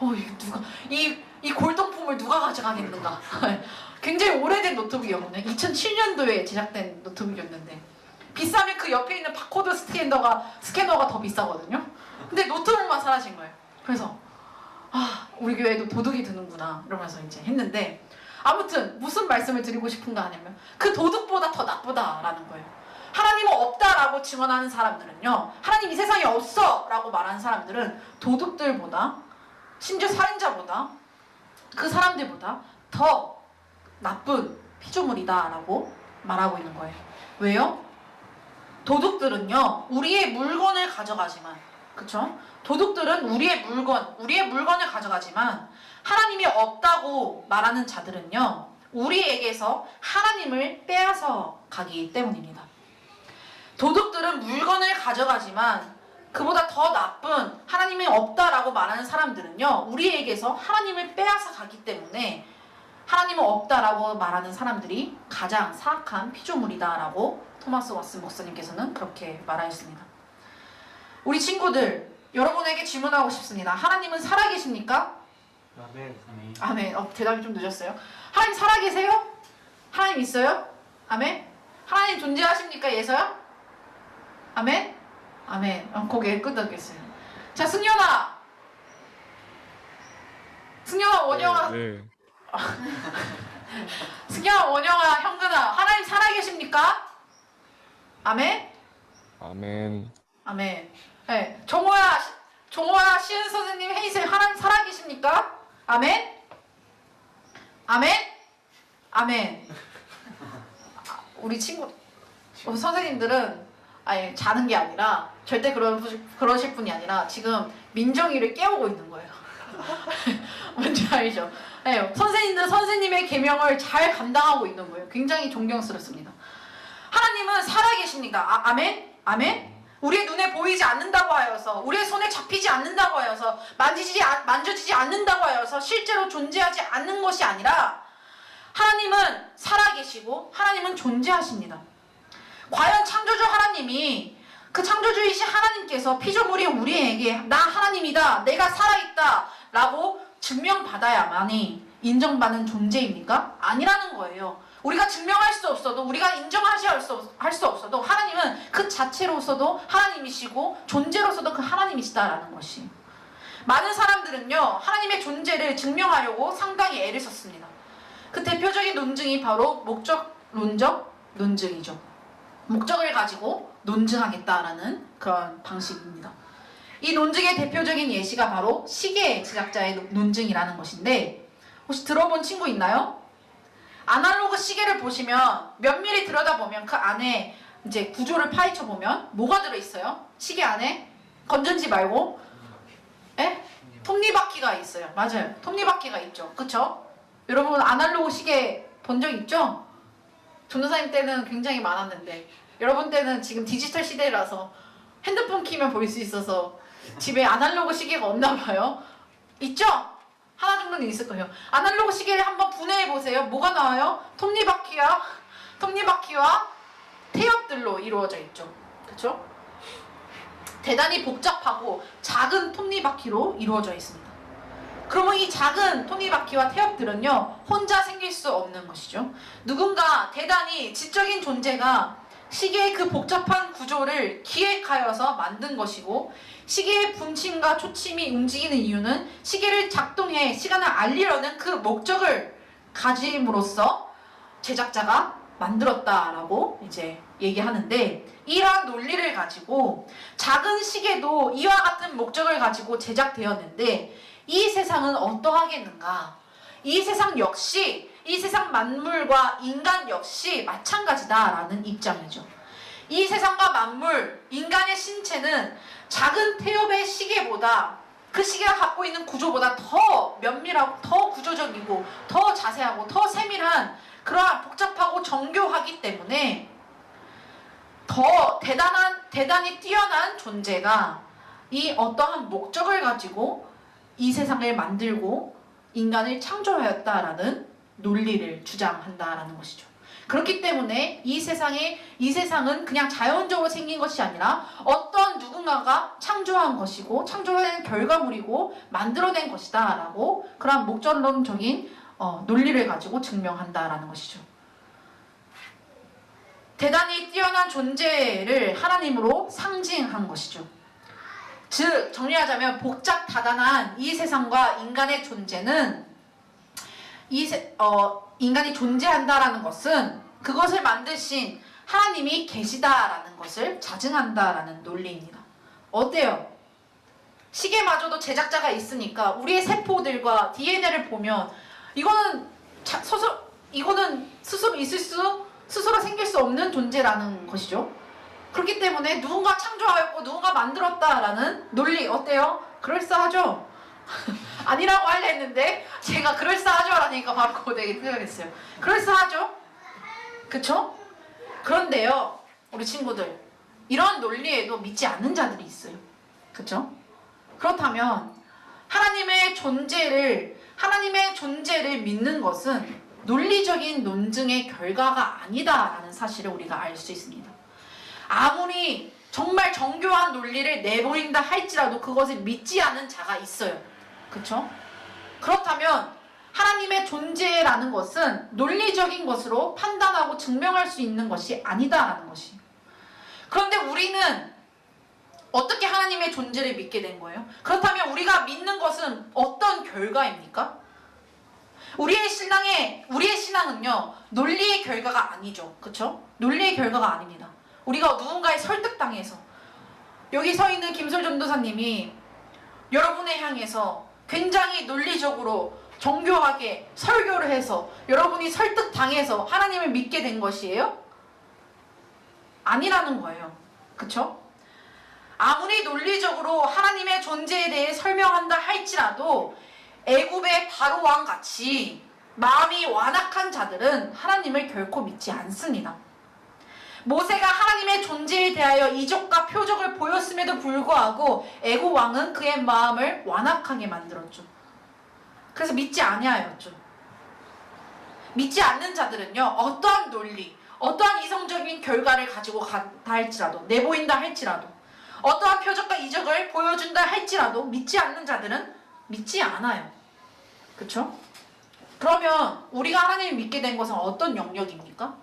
이거 누가 이 골동품을 누가 가져가겠는가. 굉장히 오래된 노트북이었거든요. 2007년도에 제작된 노트북이었는데 비싸면 그 옆에 있는 바코드 스캐너가 더 비싸거든요. 근데 노트북만 사라진 거예요. 그래서 우리 교회에도 도둑이 드는구나 이러면서 이제 했는데, 아무튼 무슨 말씀을 드리고 싶은가 하냐면 그 도둑보다 더 나쁘다라는 거예요. 하나님은 없다라고 증언하는 사람들은요, 하나님 이 세상에 없어 라고 말하는 사람들은 도둑들보다, 심지어 살인자보다, 그 사람들보다 더 나쁜 피조물이다 라고 말하고 있는 거예요. 왜요? 도둑들은요 우리의 물건을 가져가지만, 그쵸? 도둑들은 우리의 물건을 가져가지만 하나님이 없다고 말하는 자들은요 우리에게서 하나님을 빼앗아 가기 때문입니다. 도둑들은 물건을 가져가지만 그보다 더 나쁜 하나님이 없다라고 말하는 사람들은요 우리에게서 하나님을 빼앗아 가기 때문에 하나님은 없다라고 말하는 사람들이 가장 사악한 피조물이다라고 토마스 왓슨 목사님께서는 그렇게 말하였습니다. 우리 친구들, 여러분에게 질문하고 싶습니다. 하나님은 살아계십니까? 아멘. 아멘. 대답이 좀 늦었어요. 하나님 살아계세요? 하나님 있어요? 아멘. 하나님 존재하십니까? 예서요? 아멘. 아멘. 거기에 끝나겠어요. 자, 승연아, 원영아, 네. 승연아, 원영아, 형근아, 하나님 살아계십니까? 아멘. 아멘. 아멘. 네, 종호야, 시은 선생님, 혜이쌤, 하나님 살아계십니까? 아멘. 아멘. 아멘. 우리 친구, 선생님들은 자는 게 아니라, 절대 그러실 분이 아니라 지금 민정이를 깨우고 있는 거예요. 뭔지 알죠? 네, 선생님들은 선생님의 계명을 잘 감당하고 있는 거예요. 굉장히 존경스럽습니다. 하나님은 살아계십니까? 아멘? 아멘? 우리의 눈에 보이지 않는다고 하여서, 우리의 손에 잡히지 않는다고 하여서, 만져지지 않는다고 하여서 실제로 존재하지 않는 것이 아니라 하나님은 살아계시고 하나님은 존재하십니다. 과연 창조주 하나님이, 그 창조주이신 하나님께서 피조물인 우리에게 나 하나님이다, 내가 살아있다 라고 증명받아야만이 인정받는 존재입니까? 아니라는 거예요. 우리가 증명할 수 없어도, 우리가 인정할 수 없어도 하나님은 그 자체로서도 하나님이시고 존재로서도 그 하나님이시다라는 것이. 많은 사람들은요 하나님의 존재를 증명하려고 상당히 애를 썼습니다. 그 대표적인 논증이 바로 목적론적 논증이죠. 목적을 가지고 논증하겠다라는 그런 방식입니다. 이 논증의 대표적인 예시가 바로 시계 제작자의 논증이라는 것인데, 혹시 들어본 친구 있나요? 아날로그 시계를 보시면 면밀히 들여다보면 그 안에 이제 구조를 파헤쳐 보면 뭐가 들어있어요? 시계 안에 건전지 말고 톱니바퀴가 있어요. 맞아요. 톱니바퀴가 있죠. 그쵸? 여러분 아날로그 시계 본 적 있죠? 전도사님 때는 굉장히 많았는데 여러분 때는 지금 디지털 시대라서 핸드폰 키면 볼 수 있어서 집에 아날로그 시계가 없나 봐요. 있죠? 하나 정도는 있을 거예요. 아날로그 시계를 한번 분해해 보세요. 뭐가 나와요? 톱니바퀴와 태엽들로 이루어져 있죠. 그쵸? 대단히 복잡하고 작은 톱니바퀴로 이루어져 있습니다. 그러면 이 작은 톱니바퀴와 태엽들은요 혼자 생길 수 없는 것이죠. 누군가 대단히 지적인 존재가 시계의 그 복잡한 구조를 기획하여서 만든 것이고, 시계의 분침과 초침이 움직이는 이유는 시계를 작동해 시간을 알리려는 그 목적을 가짐으로써 제작자가 만들었다라고 이제 얘기하는데, 이러한 논리를 가지고 작은 시계도 이와 같은 목적을 가지고 제작되었는데 이 세상은 어떠하겠는가? 이 세상 역시, 이 세상 만물과 인간 역시 마찬가지다라는 입장이죠. 이 세상과 만물, 인간의 신체는 작은 태엽의 시계보다, 그 시계가 갖고 있는 구조보다 더 면밀하고 더 구조적이고 더 자세하고 더 세밀한 그러한 복잡하고 정교하기 때문에 더 대단히 뛰어난 존재가 이 어떠한 목적을 가지고 이 세상을 만들고 인간을 창조하였다라는 논리를 주장한다라는 것이죠. 그렇기 때문에 이 세상은 그냥 자연적으로 생긴 것이 아니라 어떤 누군가가 창조한 것이고 창조된 결과물이고 만들어낸 것이다 라고 그런 목적론적인 논리를 가지고 증명한다라는 것이죠. 대단히 뛰어난 존재를 하나님으로 상징한 것이죠. 즉 정리하자면 복잡 다단한 이 세상과 인간의 존재는 인간이 존재한다라는 것은 그것을 만드신 하나님이 계시다라는 것을 자증한다라는 논리입니다. 어때요? 시계마저도 제작자가 있으니까 우리의 세포들과 DNA를 보면 이거는 스스로 스스로 생길 수 없는 존재라는 것이죠. 그렇기 때문에 누군가 창조하였고 누군가 만들었다라는 논리 어때요? 그럴싸하죠? 아니라고 하려 했는데 제가 그럴싸하죠? 라니까 바로 고백이 생각했어요. 그럴싸하죠? 그쵸? 그런데요 우리 친구들 이런 논리에도 믿지 않는 자들이 있어요. 그쵸? 그렇다면 하나님의 존재를 믿는 것은 논리적인 논증의 결과가 아니다라는 사실을 우리가 알 수 있습니다. 아무리 정말 정교한 논리를 내보인다 할지라도 그것을 믿지 않는 자가 있어요. 그쵸? 그렇다면 하나님의 존재라는 것은 논리적인 것으로 판단하고 증명할 수 있는 것이 아니다라는 것이. 그런데 우리는 어떻게 하나님의 존재를 믿게 된 거예요? 그렇다면 우리가 믿는 것은 어떤 결과입니까? 우리의 신앙은요 논리의 결과가 아니죠. 그쵸? 논리의 결과가 아닙니다. 우리가 누군가에 설득당해서 여기 서 있는 김솔 전도사님이 여러분을 향해서 굉장히 논리적으로 정교하게 설교를 해서 여러분이 설득당해서 하나님을 믿게 된 것이에요? 아니라는 거예요. 그쵸? 아무리 논리적으로 하나님의 존재에 대해 설명한다 할지라도 애굽의 바로 왕같이 마음이 완악한 자들은 하나님을 결코 믿지 않습니다. 모세가 하나님의 존재에 대하여 이적과 표적을 보였음에도 불구하고 애굽 왕은 그의 마음을 완악하게 만들었죠. 그래서 믿지 아니하였죠. 믿지 않는 자들은요 어떠한 논리, 어떠한 이성적인 결과를 가지고 간다 할지라도 내보인다 할지라도 어떠한 표적과 이적을 보여준다 할지라도 믿지 않는 자들은 믿지 않아요. 그쵸? 그러면 우리가 하나님을 믿게 된 것은 어떤 영역입니까?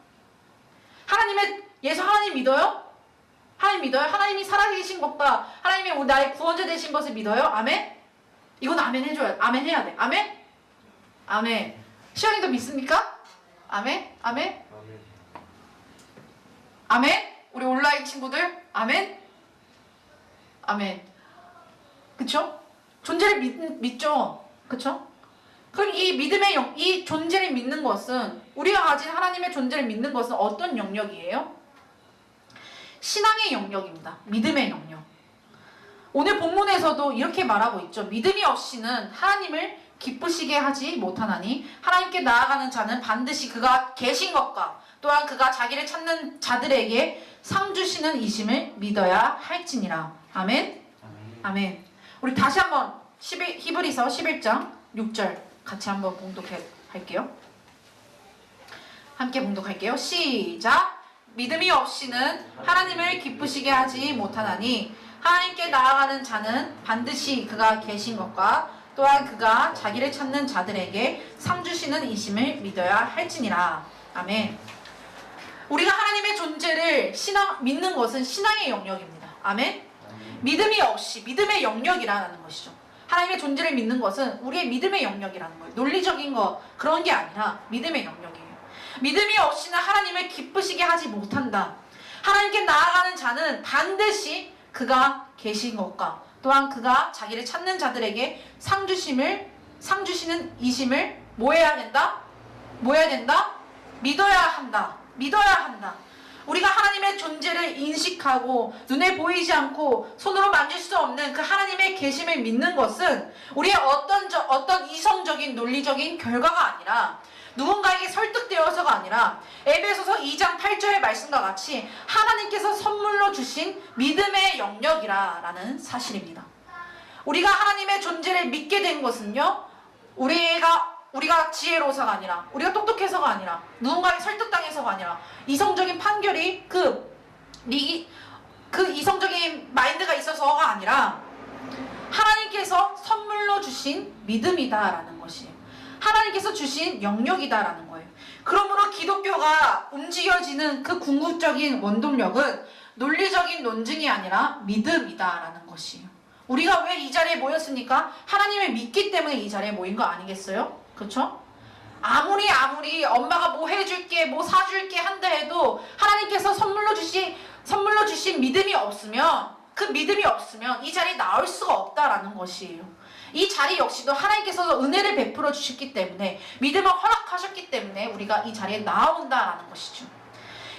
하나님 믿어요? 하나님 믿어요? 하나님이 살아계신 것과 하나님이 나의 구원자 되신 것을 믿어요? 아멘? 이건 아멘 해줘야 돼. 아멘 해야 돼. 아멘? 아멘. 시원이도 믿습니까? 아멘? 아멘? 아멘? 우리 온라인 친구들? 아멘? 아멘. 그쵸? 존재를 믿죠? 그쵸? 그럼 이 존재를 믿는 것은 우리가 가진 하나님의 존재를 믿는 것은 어떤 영역이에요? 신앙의 영역입니다. 믿음의 영역. 오늘 본문에서도 이렇게 말하고 있죠. 믿음이 없이는 하나님을 기쁘시게 하지 못하나니 하나님께 나아가는 자는 반드시 그가 계신 것과 또한 그가 자기를 찾는 자들에게 상 주시는 이심을 믿어야 할지니라. 아멘? 아멘. 우리 다시 한번 히브리서 11장 6절 같이 한번 봉독할게요. 함께 봉독할게요. 시작! 믿음이 없이는 하나님을 기쁘시게 하지 못하나니 하나님께 나아가는 자는 반드시 그가 계신 것과 또한 그가 자기를 찾는 자들에게 상 주시는 이심을 믿어야 할지니라. 아멘. 우리가 하나님의 존재를 믿는 것은 신앙의 영역입니다. 아멘. 믿음이 없이 믿음의 영역이라는 것이죠. 하나님의 존재를 믿는 것은 우리의 믿음의 영역이라는 거예요. 논리적인 거 그런 게 아니라 믿음의 영역이에요. 믿음이 없이는 하나님을 기쁘시게 하지 못한다. 하나님께 나아가는 자는 반드시 그가 계신 것과 또한 그가 자기를 찾는 자들에게 상 주시는 이심을 뭐 해야 된다? 믿어야 한다. 믿어야 한다. 우리가 하나님의 존재를 인식하고 눈에 보이지 않고 손으로 만질 수 없는 그 하나님의 계심을 믿는 것은 우리의 어떤 이성적인 논리적인 결과가 아니라 누군가에게 설득되어서가 아니라 에베소서 2장 8절의 말씀과 같이 하나님께서 선물로 주신 믿음의 영역이라는 사실입니다. 우리가 하나님의 존재를 믿게 된 것은요, 우리가 우리가 지혜로워서가 아니라, 우리가 똑똑해서가 아니라, 누군가에 설득당해서가 아니라, 이성적인 판결이 그 이성적인 마인드가 있어서가 아니라 하나님께서 선물로 주신 믿음이다라는 것이에요. 하나님께서 주신 영역이다라는 거예요. 그러므로 기독교가 움직여지는 그 궁극적인 원동력은 논리적인 논증이 아니라 믿음이다라는 것이에요. 우리가 왜 이 자리에 모였습니까? 하나님을 믿기 때문에 이 자리에 모인 거 아니겠어요? 그렇죠? 아무리 엄마가 뭐 해줄게, 뭐 사줄게 한다 해도 하나님께서 선물로 주신 믿음이 없으면, 그 믿음이 없으면 이 자리에 나올 수가 없다라는 것이에요. 이 자리 역시도 하나님께서 은혜를 베풀어 주셨기 때문에, 믿음을 허락하셨기 때문에 우리가 이 자리에 나온다라는 것이죠.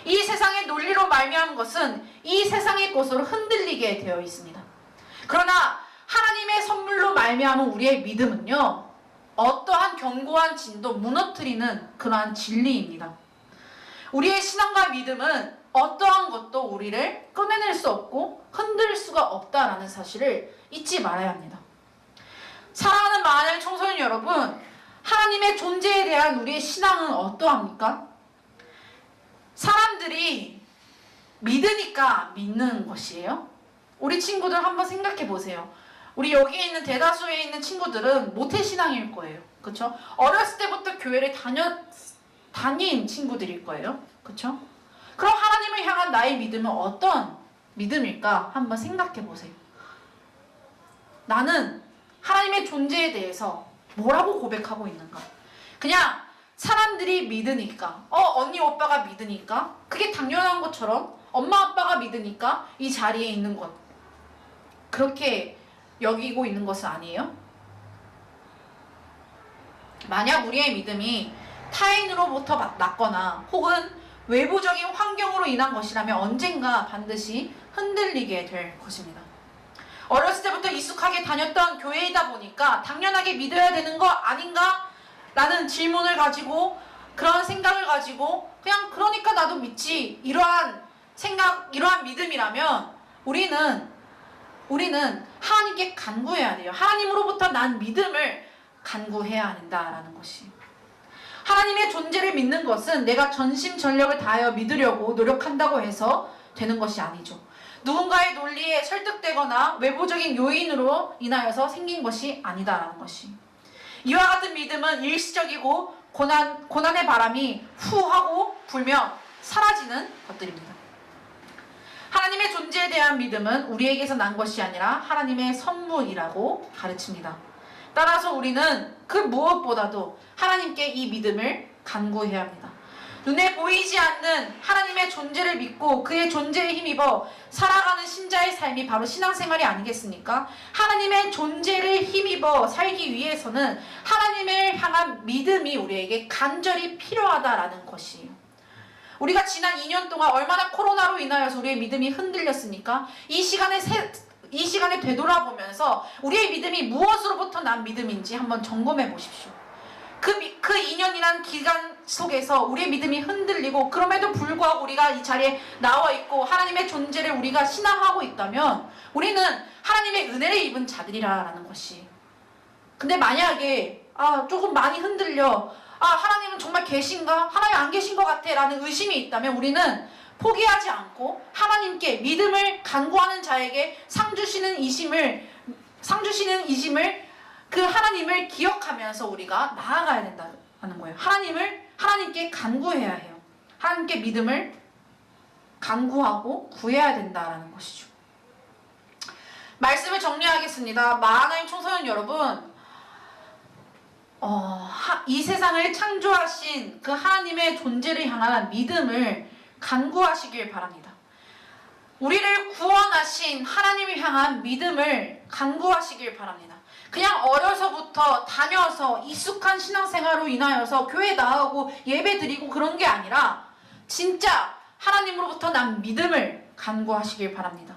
이 세상의 논리로 말미암은 것은 이 세상의 것으로 흔들리게 되어 있습니다. 그러나 하나님의 선물로 말미암은 우리의 믿음은요, 어떠한 견고한 진도 무너뜨리는 그러한 진리입니다. 우리의 신앙과 믿음은 어떠한 것도 우리를 꺼내낼 수 없고 흔들 수가 없다라는 사실을 잊지 말아야 합니다. 사랑하는 마하나임 청소년 여러분, 하나님의 존재에 대한 우리의 신앙은 어떠합니까? 사람들이 믿으니까 믿는 것이에요? 우리 친구들 한번 생각해 보세요. 우리 여기에 있는 대다수에 있는 친구들은 모태신앙일 거예요. 그렇죠? 어렸을 때부터 교회를 다닌 친구들일 거예요. 그렇죠? 그럼 하나님을 향한 나의 믿음은 어떤 믿음일까? 한번 생각해 보세요. 나는 하나님의 존재에 대해서 뭐라고 고백하고 있는가? 그냥 사람들이 믿으니까, 언니 오빠가 믿으니까, 그게 당연한 것처럼 엄마 아빠가 믿으니까 이 자리에 있는 것, 그렇게 여기고 있는 것은 아니에요? 만약 우리의 믿음이 타인으로부터 났거나 혹은 외부적인 환경으로 인한 것이라면 언젠가 반드시 흔들리게 될 것입니다. 어렸을 때부터 익숙하게 다녔던 교회이다 보니까 당연하게 믿어야 되는 거 아닌가? 라는 질문을 가지고, 그런 생각을 가지고 그냥 그러니까 나도 믿지, 이러한 생각, 이러한 믿음이라면 우리는 하나님께 간구해야 돼요. 하나님으로부터 난 믿음을 간구해야 한다라는 것이. 하나님의 존재를 믿는 것은 내가 전심전력을 다하여 믿으려고 노력한다고 해서 되는 것이 아니죠. 누군가의 논리에 설득되거나 외부적인 요인으로 인하여서 생긴 것이 아니다라는 것이. 이와 같은 믿음은 일시적이고 고난의 바람이 후 하고 불면 사라지는 것들입니다. 하나님의 존재에 대한 믿음은 우리에게서 난 것이 아니라 하나님의 선물이라고 가르칩니다. 따라서 우리는 그 무엇보다도 하나님께 이 믿음을 간구해야 합니다. 눈에 보이지 않는 하나님의 존재를 믿고 그의 존재에 힘입어 살아가는 신자의 삶이 바로 신앙생활이 아니겠습니까? 하나님의 존재를 힘입어 살기 위해서는 하나님을 향한 믿음이 우리에게 간절히 필요하다라는 것이에요. 우리가 지난 2년 동안 얼마나 코로나로 인하여서 우리의 믿음이 흔들렸습니까? 이 시간에 되돌아보면서 우리의 믿음이 무엇으로부터 난 믿음인지 한번 점검해 보십시오. 그 2년이란 기간 속에서 우리의 믿음이 흔들리고 그럼에도 불구하고 우리가 이 자리에 나와 있고 하나님의 존재를 우리가 신앙하고 있다면 우리는 하나님의 은혜를 입은 자들이라는 것이. 근데 만약에 조금 많이 흔들려, 하나님은 정말 계신가? 하나님 안 계신 것 같아 라는 의심이 있다면 우리는 포기하지 않고 하나님께 믿음을 간구하는 자에게 상 주시는 이심을 그 하나님을 기억하면서 우리가 나아가야 된다는 거예요. 하나님께 간구해야 해요. 하나님께 믿음을 간구하고 구해야 된다는 것이죠. 말씀을 정리하겠습니다. 마하나임 청소년 여러분, 이 세상을 창조하신 그 하나님의 존재를 향한 믿음을 간구하시길 바랍니다. 우리를 구원하신 하나님을 향한 믿음을 간구하시길 바랍니다. 그냥 어려서부터 다녀서 익숙한 신앙생활로 인하여서 교회 나가고 예배 드리고 그런 게 아니라 진짜 하나님으로부터 난 믿음을 간구하시길 바랍니다.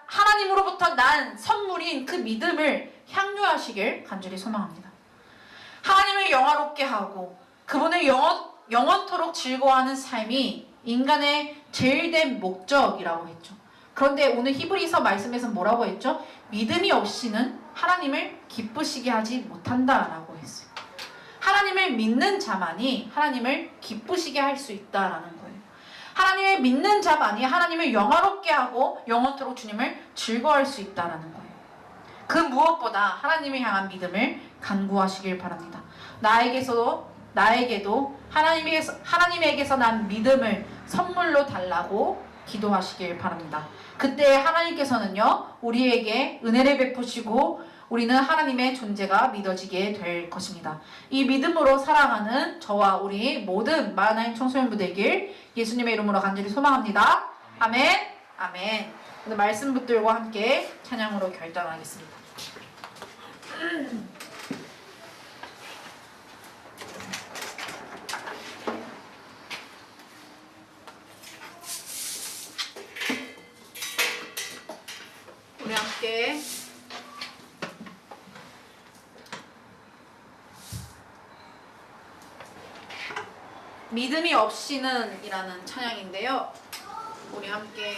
하나님으로부터 난 선물인 그 믿음을 향유하시길 간절히 소망합니다. 하나님을 영화롭게 하고 그분을 영원토록 즐거워하는 삶이 인간의 제일된 목적이라고 했죠. 그런데 오늘 히브리서 말씀에서 뭐라고 했죠? 믿음이 없이는 하나님을 기쁘시게 하지 못한다라고 하나님을 믿는 자만이 하나님을 기쁘시게 할 수 있다라는 거예요. 하나님을 믿는 자만이 하나님을 영화롭게 하고 영원토록 주님을 즐거워할 수 있다라는 거예요. 그 무엇보다 하나님을 향한 믿음을 간구하시길 바랍니다. 나에게도 하나님에게서 난 믿음을 선물로 달라고 기도하시길 바랍니다. 그때 하나님께서는요, 우리에게 은혜를 베푸시고 우리는 하나님의 존재가 믿어지게 될 것입니다. 이 믿음으로 살아가는 저와 우리 모든 마하나임 청소년부 되길 예수님의 이름으로 간절히 소망합니다. 아멘. 아멘. 오늘 말씀 붙들과 함께 찬양으로 결단하겠습니다. 우리 함께 믿음이 없이는 이라는 찬양인데요. 우리 함께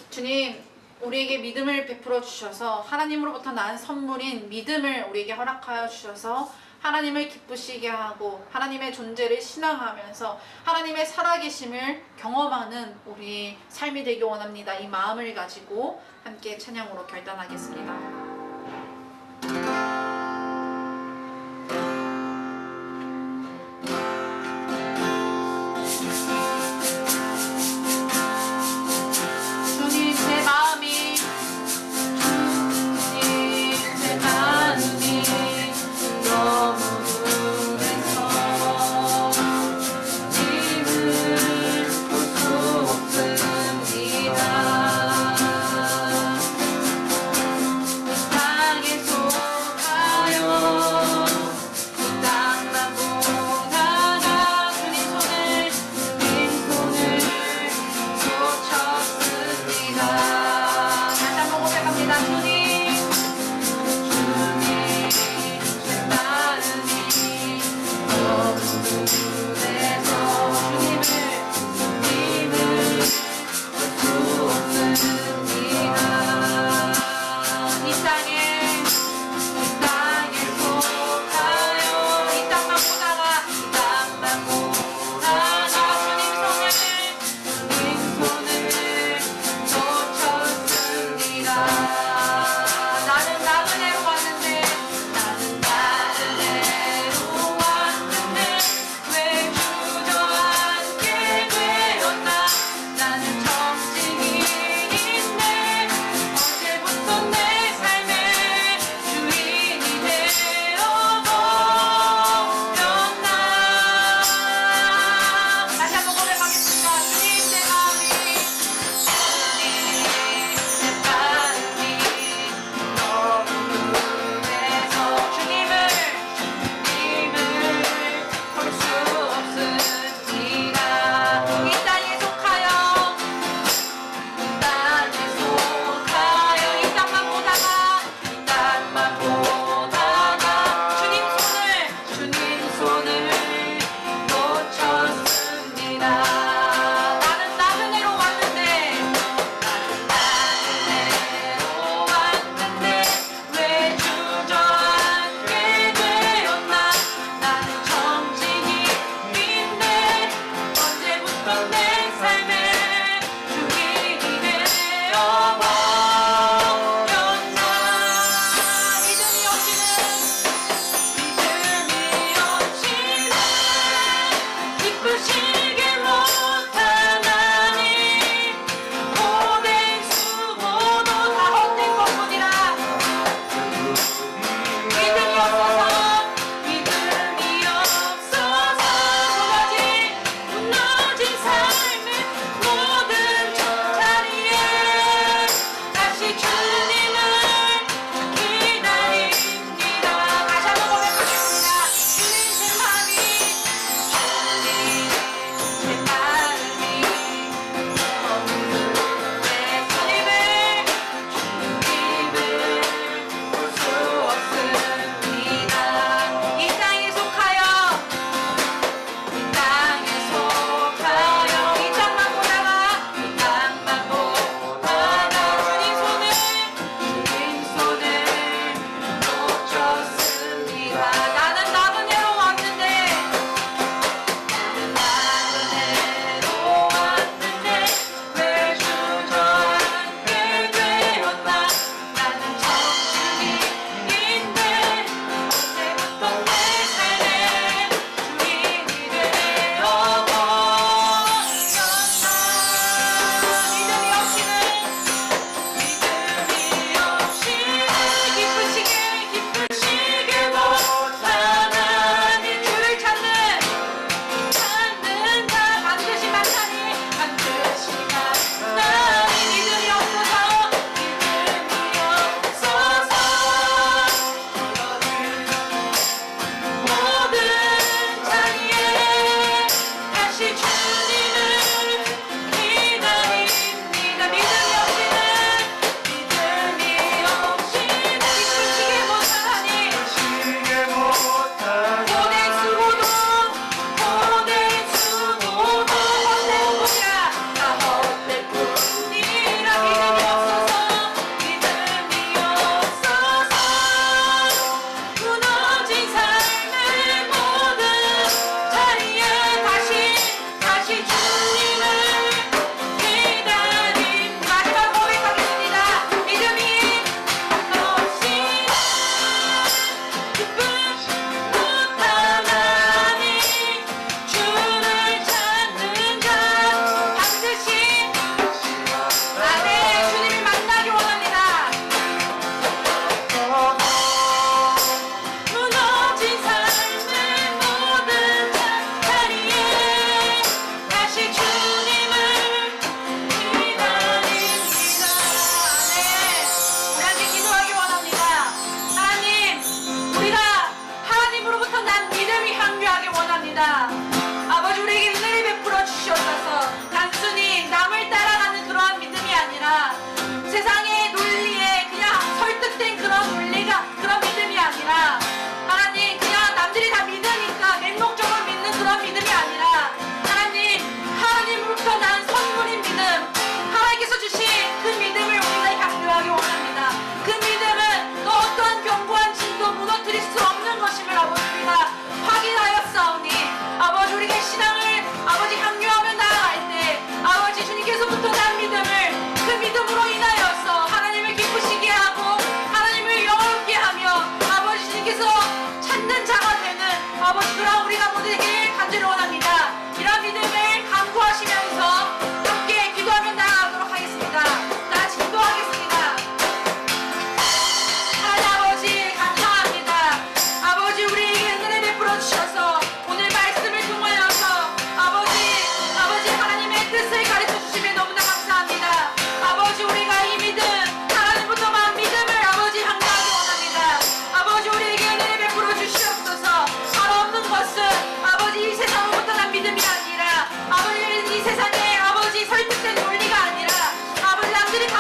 주님, 우리에게 믿음을 베풀어 주셔서 하나님으로부터 난 선물인 믿음을 우리에게 허락하여 주셔서 하나님을 기쁘시게 하고 하나님의 존재를 신앙하면서 하나님의 살아계심을 경험하는 우리 삶이 되기 원합니다. 이 마음을 가지고 함께 찬양으로 결단하겠습니다.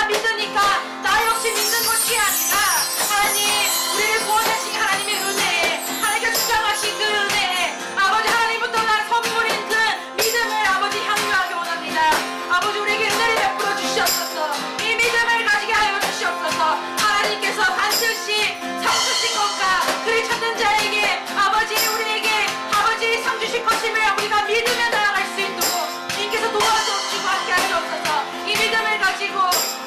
믿으니까 나 역시 믿는 것이 아니라 하나님 우리를 구원하신 하나님의 은혜에 하나님께 주장하신 그 은혜에 아버지 하나님부터 난 선물인 그 믿음을 아버지 향유하기 원합니다. 아버지 우리에게 은혜를 베풀어 주시옵소서. 이 믿음을 가지게 하여 주시옵소서. 하나님께서 반드시 상 주신 것과 그를 찾는 자에게 아버지 우리에게 아버지 상 주실 것임을 우리가 믿으며 나아갈 수 있도록 주님께서 도와주시고 함께 하시옵소서. 이 믿음을 가지고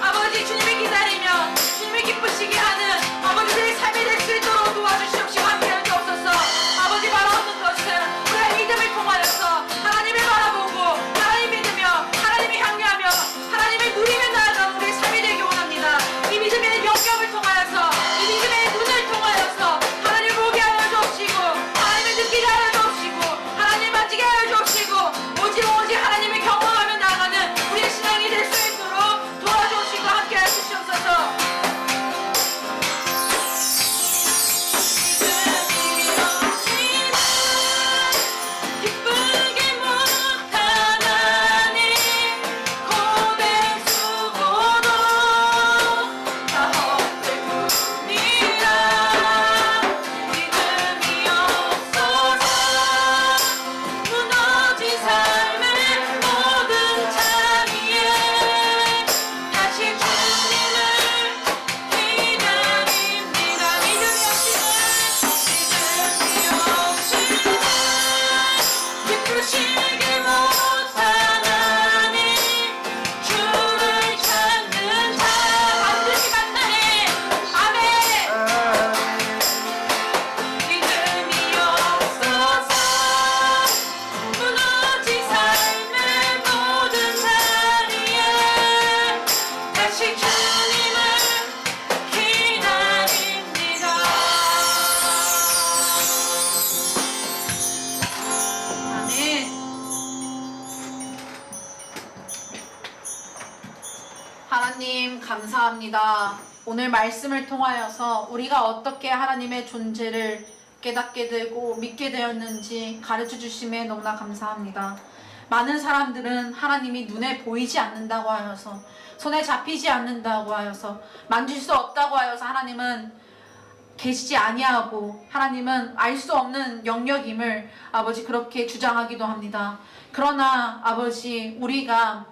아버지 주님을 기다리며 주님을 기쁘시게 하는 아버지 우리의 삶이 될 수 있도록 도와주시옵시고 함께 하시옵소서. 아버지 바라보는 것은 우리가 믿음을 통하여서 하나님을 바라보고 하나님 믿으며 하나님을 향유하며 하나님을 누리며 나아가는 우리의 삶이 되기 원합니다. 이 믿음의 영역을 통하여서 이 믿음의 눈을 통하여서 하나님을 보게 하여 주옵시고 하나님을 느끼게 하여 주옵시고 하나님 만지게 하여 주옵시고 오직 하나님을 경험하며 나아가는 우리의 신앙이 될 수 있도록 도와주옵시고 함께 해주시옵소서. 기쁘게 못하나니 고백 수고도 다 헛될 뿐이라 믿음이 없어서 무너진 삶의 모든 자리에 다시 주님을 기다립니다. 믿음이 없이는 기쁘시게 못하나니 주를 찾는 자 반드시 만나네. 아멘. 믿음이 없어서 무너진 삶의 모든 자리에 다시 주님을 기다립니다. 아멘. 하나님 감사합니다. 오늘 말씀을 통하여서 우리가 어떻게 하나님의 존재를 깨닫게 되고 믿게 되었는지 가르쳐 주심에 너무나 감사합니다. 많은 사람들은 하나님이 눈에 보이지 않는다고 하여서 손에 잡히지 않는다고 하여서 만질 수 없다고 하여서 하나님은 계시지 아니하고 하나님은 알 수 없는 영역임을 아버지 그렇게 주장하기도 합니다. 그러나 아버지 우리가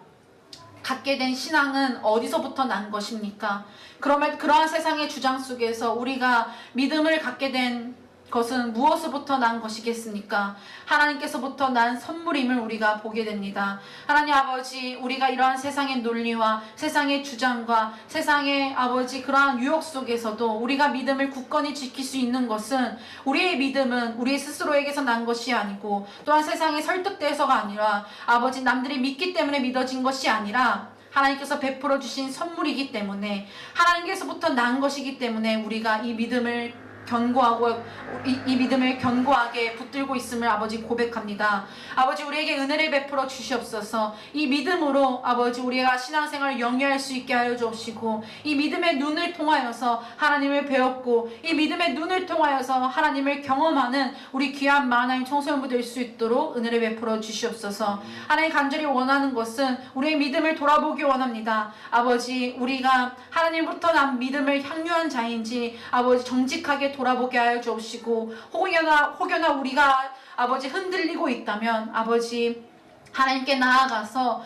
갖게 된 신앙은 어디서부터 난 것입니까? 그러면 그러한 세상의 주장 속에서 우리가 믿음을 갖게 된 것은 무엇으로부터 난 것이겠습니까? 하나님께서부터 난 선물임을 우리가 보게 됩니다. 하나님 아버지 우리가 이러한 세상의 논리와 세상의 주장과 세상의 아버지 그러한 유혹 속에서도 우리가 믿음을 굳건히 지킬 수 있는 것은 우리의 믿음은 우리 스스로에게서 난 것이 아니고 또한 세상에 설득돼서가 아니라 아버지 남들이 믿기 때문에 믿어진 것이 아니라 하나님께서 베풀어 주신 선물이기 때문에 하나님께서부터 난 것이기 때문에 우리가 이 믿음을 견고하고 이 믿음을 견고하게 붙들고 있음을 아버지 고백합니다. 아버지 우리에게 은혜를 베풀어 주시옵소서. 이 믿음으로 아버지 우리가 신앙생활을 영위할 수 있게 하여 주옵시고 이 믿음의 눈을 통하여서 하나님을 배웠고 이 믿음의 눈을 통하여서 하나님을 경험하는 우리 귀한 하나님 청소년부 될 수 있도록 은혜를 베풀어 주시옵소서. 하나님 간절히 원하는 것은 우리의 믿음을 돌아보기 원합니다. 아버지 우리가 하나님부터 난 믿음을 향유한 자인지 아버지 정직하게 돌아보게 하여 주옵시고 혹여나 우리가 아버지 흔들리고 있다면 아버지 하나님께 나아가서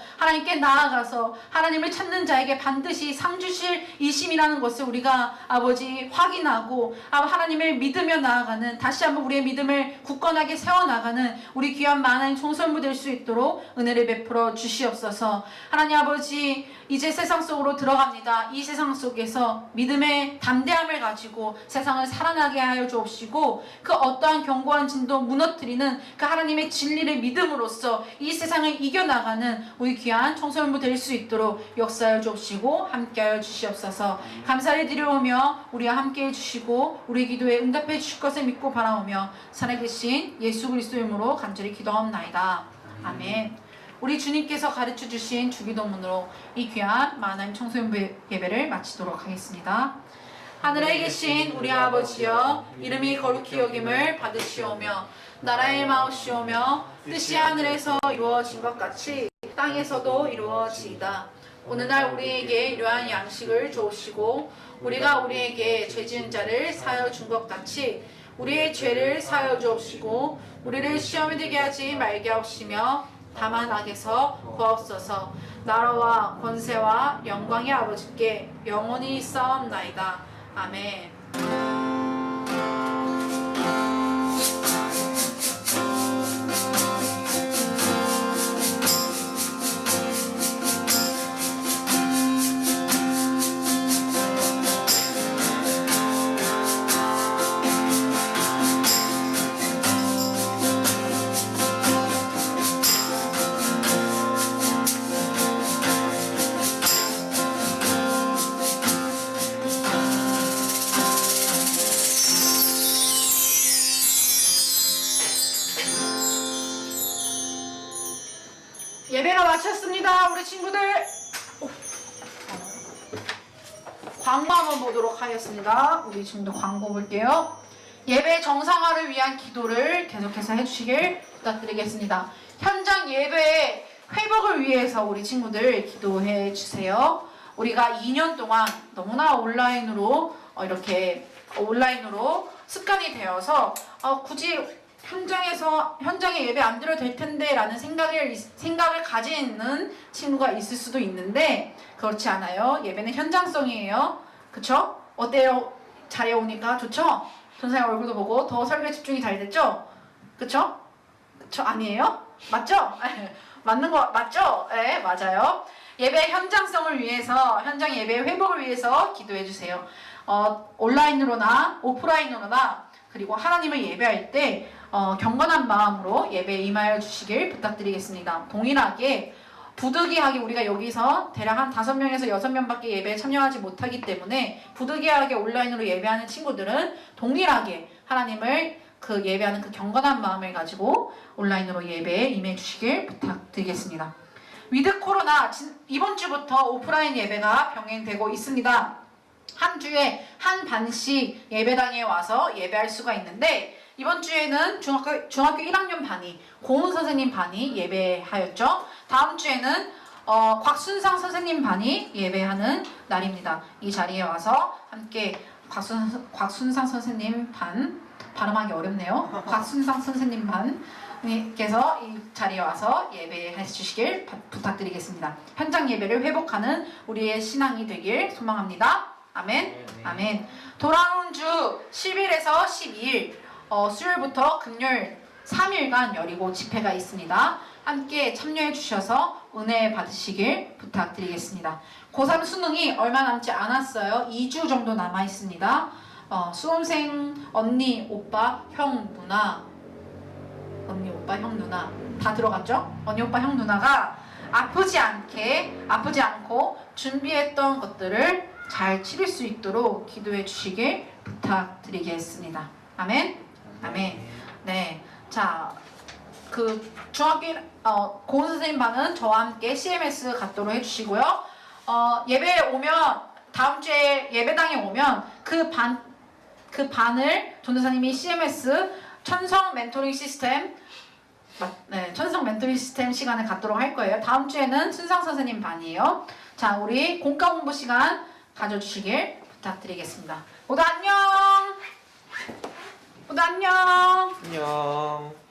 하나님을 찾는 자에게 반드시 상 주실 이심이라는 것을 우리가 아버지 확인하고 하나님을 믿으며 나아가는 다시 한번 우리의 믿음을 굳건하게 세워나가는 우리 귀한 많은 총선부 될 수 있도록 은혜를 베풀어 주시옵소서. 하나님 아버지 이제 세상 속으로 들어갑니다. 이 세상 속에서 믿음의 담대함을 가지고 세상을 살아나게 하여 주옵시고 그 어떠한 견고한 진도 무너뜨리는 그 하나님의 진리를 믿음으로써 이 세상을 이겨나가는 우리 귀한 청소년부 될 수 있도록 역사하여 주옵시고 함께하여 주시옵소서. 감사를 드려오며 우리와 함께해 주시고 우리 기도에 응답해 주실 것을 믿고 바라오며 살아계신 예수 그리스도 이름으로 간절히 기도하옵나이다. 아멘. 우리 주님께서 가르쳐 주신 주기도문으로 이 귀한 하나님 청소년부 예배를 마치도록 하겠습니다. 하늘에 계신 우리 아버지여 이름이 거룩히 여김을 받으시오며 나라의 마옵시오며 뜻이 하늘에서 이루어진 것 같이 땅에서도 이루어지이다. 오늘날 우리에게 이러한 양식을 주옵시고 우리가 우리에게 죄 지은 자를 사하여 준 것 같이 우리의 죄를 사하여 주옵시고 우리를 시험에 들게 하지 말게 하옵시며 다만 악에서 구하옵소서. 나라와 권세와 영광의 아버지께 영원히 있사옵나이다. 아멘. 예배가 마쳤습니다. 우리 친구들 광고 한번 보도록 하겠습니다. 우리 친구들 광고 볼게요. 예배 정상화를 위한 기도를 계속해서 해주시길 부탁드리겠습니다. 현장 예배 회복을 위해서 우리 친구들 기도해 주세요. 우리가 2년 동안 너무나 온라인으로 이렇게 온라인으로 습관이 되어서 굳이 현장에 예배 안 드려도 될 텐데 라는 생각을 가지는 친구가 있을 수도 있는데 그렇지 않아요. 예배는 현장성이에요. 그쵸? 어때요? 자리에 오니까 좋죠? 전사님 얼굴도 보고 더 설교에 집중이 잘 됐죠? 그쵸? 그쵸? 아니에요? 맞죠? 맞는 거 맞죠? 네, 맞아요. 예배 현장성을 위해서 현장 예배 회복을 위해서 기도해 주세요. 온라인으로나 오프라인으로나 그리고 하나님을 예배할 때 경건한 마음으로 예배에 임하여 주시길 부탁드리겠습니다. 동일하게 부득이하게 우리가 여기서 대략 한 5명에서 6명밖에 예배에 참여하지 못하기 때문에 부득이하게 온라인으로 예배하는 친구들은 동일하게 하나님을 예배하는 그 경건한 마음을 가지고 온라인으로 예배에 임해 주시길 부탁드리겠습니다. 위드 코로나 이번 주부터 오프라인 예배가 병행되고 있습니다. 한 주에 한 반씩 예배당에 와서 예배할 수가 있는데 이번 주에는 중학교 1학년 반이 고은 선생님 반이 예배하였죠. 다음 주에는 곽순상 선생님 반이 예배하는 날입니다. 이 자리에 와서 함께 곽순상 선생님 반 발음하기 어렵네요. 곽순상 선생님 반께서 이 자리에 와서 예배해 주시길 부탁드리겠습니다. 현장 예배를 회복하는 우리의 신앙이 되길 소망합니다. 아멘. 아멘. 돌아오는 주 10일에서 12일 수요일부터 금요일 3일간 여리고 집회가 있습니다. 함께 참여해 주셔서 은혜 받으시길 부탁드리겠습니다. 고3 수능이 얼마 남지 않았어요. 2주 정도 남아 있습니다. 수험생 언니, 오빠, 형, 누나 언니, 오빠, 형, 누나 다 들어갔죠? 언니, 오빠, 형, 누나가 아프지 않고 준비했던 것들을 잘 치를 수 있도록 기도해 주시길 부탁드리겠습니다. 아멘. 아멘. 네. 자, 중학교 고은 선생님 반은 저와 함께 CMS 갖도록 해주시고요. 예배에 오면 다음 주에 예배당에 오면 그 반을 전도사님이 CMS 천성 멘토링 시스템 시간을 갖도록 할 거예요. 다음 주에는 순상 선생님 반이에요. 자, 우리 공과 공부 시간 가져주시길 부탁드리겠습니다. 모두 안녕. 모두 안녕. 안녕.